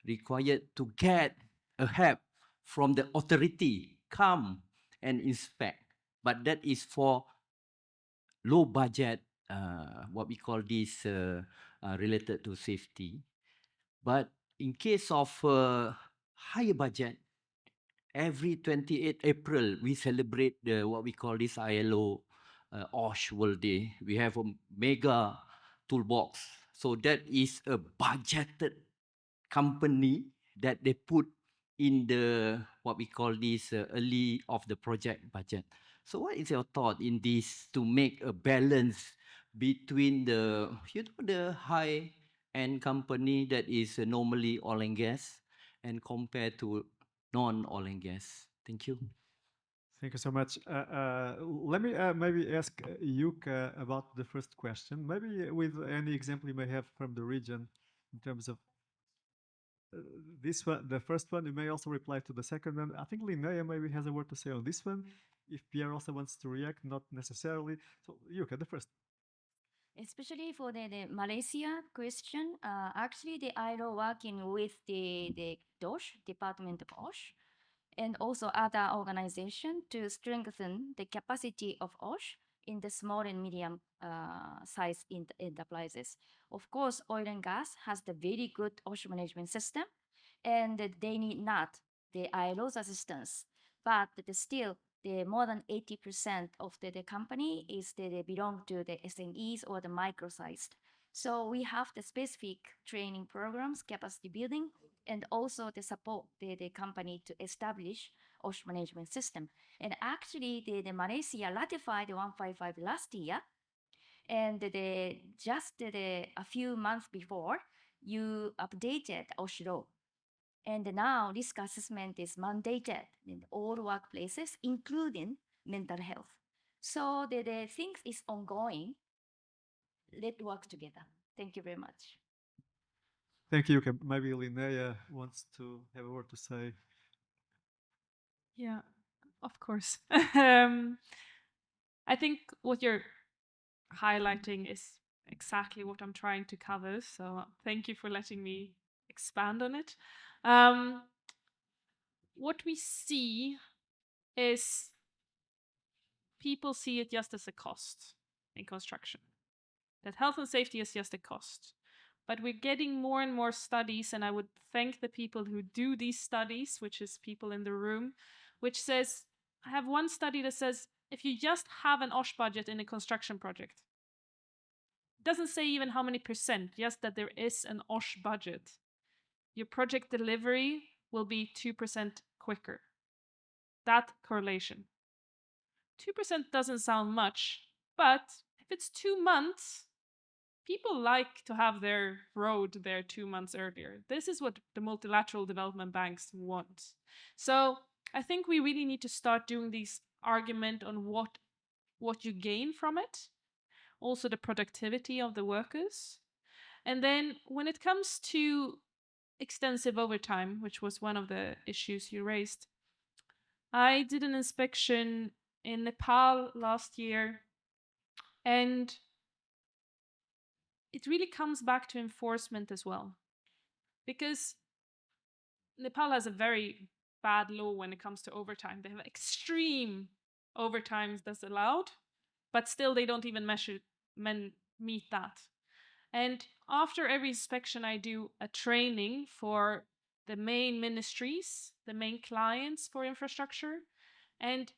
required to get a help from the authority, come and inspect. But that is for low budget, what we call this related to safety. But in case of higher budget, every 28 April, we celebrate what we call this ILO OSH World Day. We have a mega toolbox. So that is a budgeted company that they put in the what we call this early of the project budget. So what is your thought in this to make a balance between the the high end company that is normally oil and gas and compared to non-oil and gas? Thank you. Thank you so much. Let me maybe ask Yuka about the first question, maybe with any example you may have from the region in terms of this one, the first one. You may also reply to the second one. I think Linnea maybe has a word to say on this one. If Pierre also wants to react, not necessarily. So Yuka, the first. Especially for the Malaysia question, actually the ILO working with the DOSH, Department of OSH, and also other organizations to strengthen the capacity of OSH in the small and medium size enterprises. Of course, oil and gas has the very good OSH management system, and they need not the ILO's assistance, but still the more than 80% of the company is they belong to the SMEs or the micro-sized. So we have the specific training programs, capacity building, and also the support the company to establish OSH management system. And actually, the Malaysia ratified 155 last year, and just a few months before, you updated OSH law. And now risk assessment is mandated in all workplaces, including mental health. So the things is ongoing. Let's work together. Thank you very much. Thank you, Yuka. Maybe Linnea wants to have a word to say. Yeah, of course. I think what you're highlighting is exactly what I'm trying to cover. So thank you for letting me expand on it. What we see is people see it just as a cost in construction, that health and safety is just a cost. But we're getting more and more studies, and I would thank the people who do these studies, which is people in the room, which says, I have one study that says, if you just have an OSH budget in a construction project, it doesn't say even how many percent, just that there is an OSH budget, your project delivery will be 2% quicker. That correlation. 2% doesn't sound much, but if it's 2 months, people like to have their road there 2 months earlier. This is what the multilateral development banks want. So I think we really need to start doing this argument on what you gain from it, also the productivity of the workers. And then when it comes to extensive overtime, which was one of the issues you raised, I did an inspection in Nepal last year, and it really comes back to enforcement as well. Because Nepal has a very bad law when it comes to overtime. They have extreme overtimes that's allowed, but still they don't even meet that. And after every inspection, I do a training for the main ministries, the main clients for infrastructure. And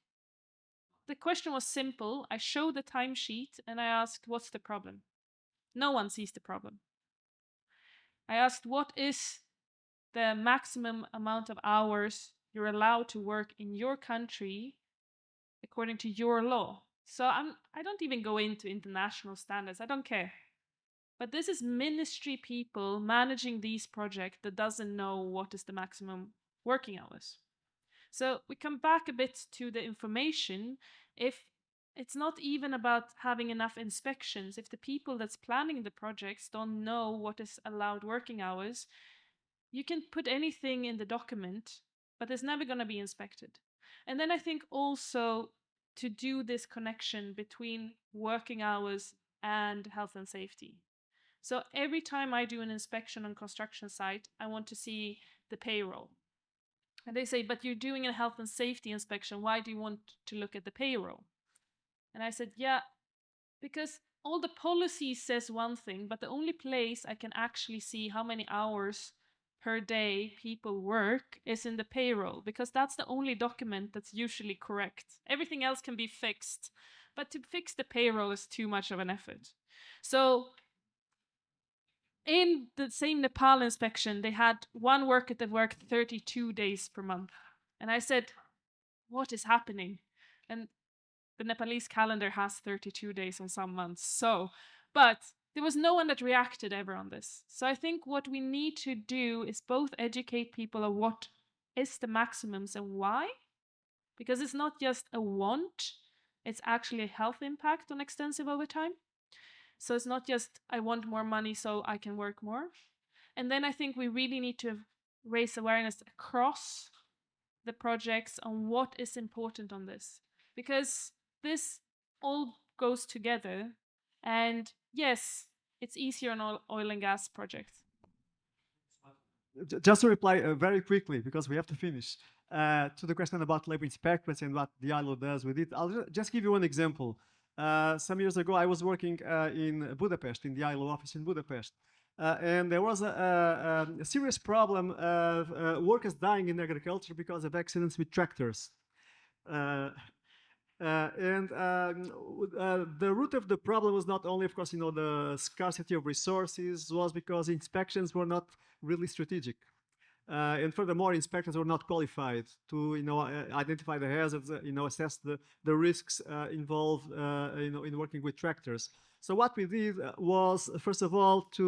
the question was simple. I showed the timesheet and I asked, what's the problem? No one sees the problem. I asked, what is the maximum amount of hours you're allowed to work in your country according to your law? So I don't even go into international standards. I don't care. But this is ministry people managing these projects that doesn't know what is the maximum working hours. So we come back a bit to the information. If it's not even about having enough inspections, if the people that's planning the projects don't know what is allowed working hours, you can put anything in the document, but it's never going to be inspected. And then I think also to do this connection between working hours and health and safety. So every time I do an inspection on construction site, I want to see the payroll. And they say, but you're doing a health and safety inspection. Why do you want to look at the payroll? And I said, yeah, because all the policy says one thing, but the only place I can actually see how many hours per day people work is in the payroll, because that's the only document that's usually correct. Everything else can be fixed, but to fix the payroll is too much of an effort. So in the same Nepal inspection, they had one worker that worked 32 days per month. And I said, what is happening? And the Nepalese calendar has 32 days in some months. So, but there was no one that reacted ever on this. So I think what we need to do is both educate people on what is the maximums and why, because it's not just a want, it's actually a health impact on extensive overtime. So it's not just, I want more money so I can work more. And then I think we really need to raise awareness across the projects on what is important on this, because this all goes together. And yes, it's easier on oil and gas projects. Just to reply very quickly, because we have to finish, to the question about labor inspectors and what the ILO does with it, I'll just give you one example. Some years ago, I was working in Budapest, in the ILO office in Budapest. And there was a serious problem of workers dying in agriculture because of accidents with tractors. The root of the problem was not only, of course, the scarcity of resources, was because inspections were not really strategic. And furthermore, inspectors were not qualified to, identify the hazards, assess the risks involved, in working with tractors. So what we did was, first of all, to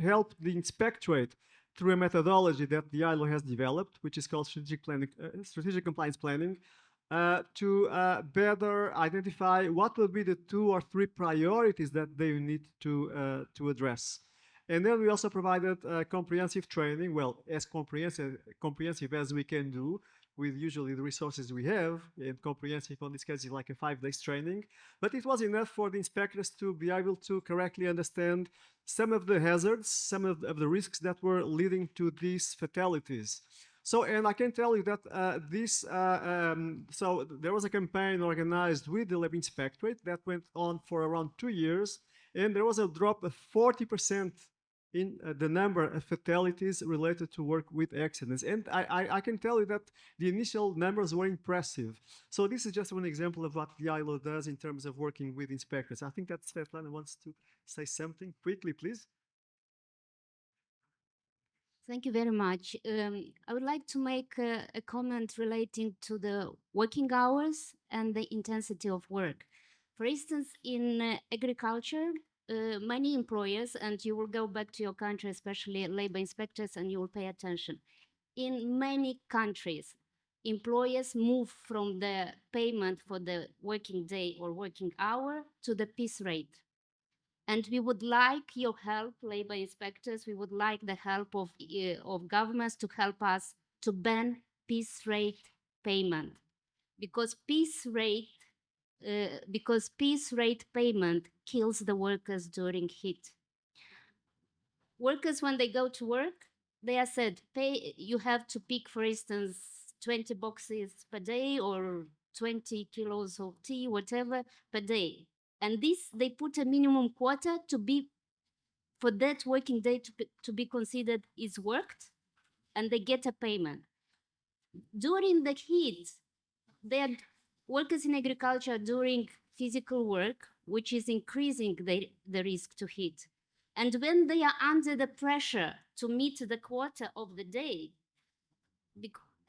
help the inspectorate through a methodology that the ILO has developed, which is called strategic compliance planning, to better identify what will be the 2 or 3 priorities that they need to address. And then we also provided comprehensive training, well, as comprehensive as we can do, with usually the resources we have, and comprehensive on this case is like a 5-day training. But it was enough for the inspectors to be able to correctly understand some of the hazards, some of the risks that were leading to these fatalities. So, and I can tell you that so there was a campaign organized with the Labor Inspectorate that went on for around 2 years, and there was a drop of 40% in the number of fatalities related to work with accidents. And I can tell you that the initial numbers were impressive. So this is just one example of what the ILO does in terms of working with inspectors. I think that Svetlana wants to say something quickly, please. Thank you very much. I would like to make a comment relating to the working hours and the intensity of work. For instance, in agriculture, many employers, and you will go back to your country, especially labor inspectors, and you will pay attention. In many countries, employers move from the payment for the working day or working hour to the piece rate. And we would like your help, labor inspectors, we would like the help of governments to help us to ban piece rate payment. Because piece rate payment kills the workers during heat. Workers, when they go to work, they are said, you have to pick, for instance, 20 boxes per day or 20 kilos of tea, whatever, per day. And this, they put a minimum quota to be, for that working day to be considered is worked, and they get a payment. During the heat, they are workers in agriculture doing physical work, which is increasing the risk to heat. And when they are under the pressure to meet the quota of the day,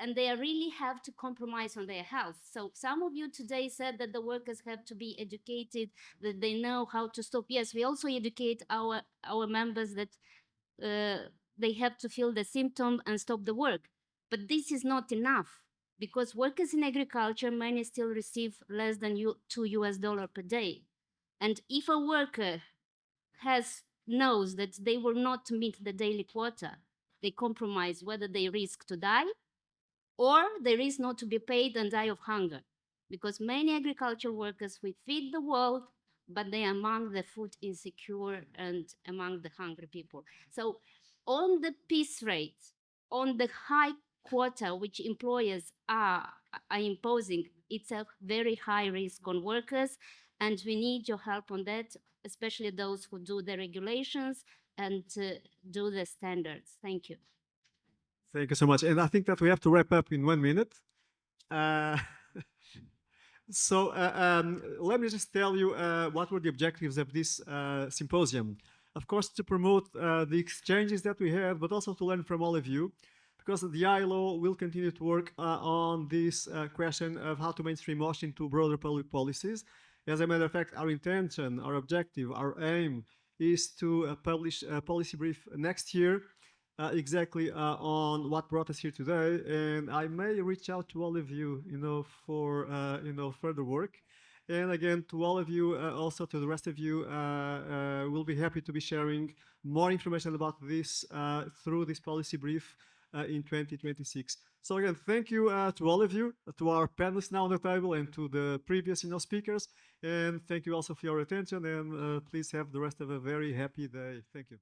and they really have to compromise on their health. So some of you today said that the workers have to be educated, that they know how to stop. Yes, we also educate our members that they have to feel the symptom and stop the work. But this is not enough, because workers in agriculture, many still receive less than $2 US per day. And if a worker knows that they will not meet the daily quota, they compromise whether they risk to die or they risk not to be paid and die of hunger. Because many agricultural workers, we feed the world, but they are among the food insecure and among the hungry people. So on the piece rate, on the high quota which employers are imposing, it's a very high risk on workers, and we need your help on that, especially those who do the regulations and do the standards. Thank you. Thank you so much. And I think that we have to wrap up in 1 minute. Let me just tell you what were the objectives of this symposium. Of course, to promote the exchanges that we had, but also to learn from all of you, because the ILO will continue to work on this question of how to mainstream WASH into broader public policies. As a matter of fact, our intention, our objective, our aim is to publish a policy brief next year exactly on what brought us here today, and I may reach out to all of you, for further work. And again, to all of you, also to the rest of you, we'll be happy to be sharing more information about this through this policy brief in 2026. So again, thank you to all of you, to our panelists now on the table, and to the previous speakers. And thank you also for your attention. And please have the rest of a very happy day. Thank you.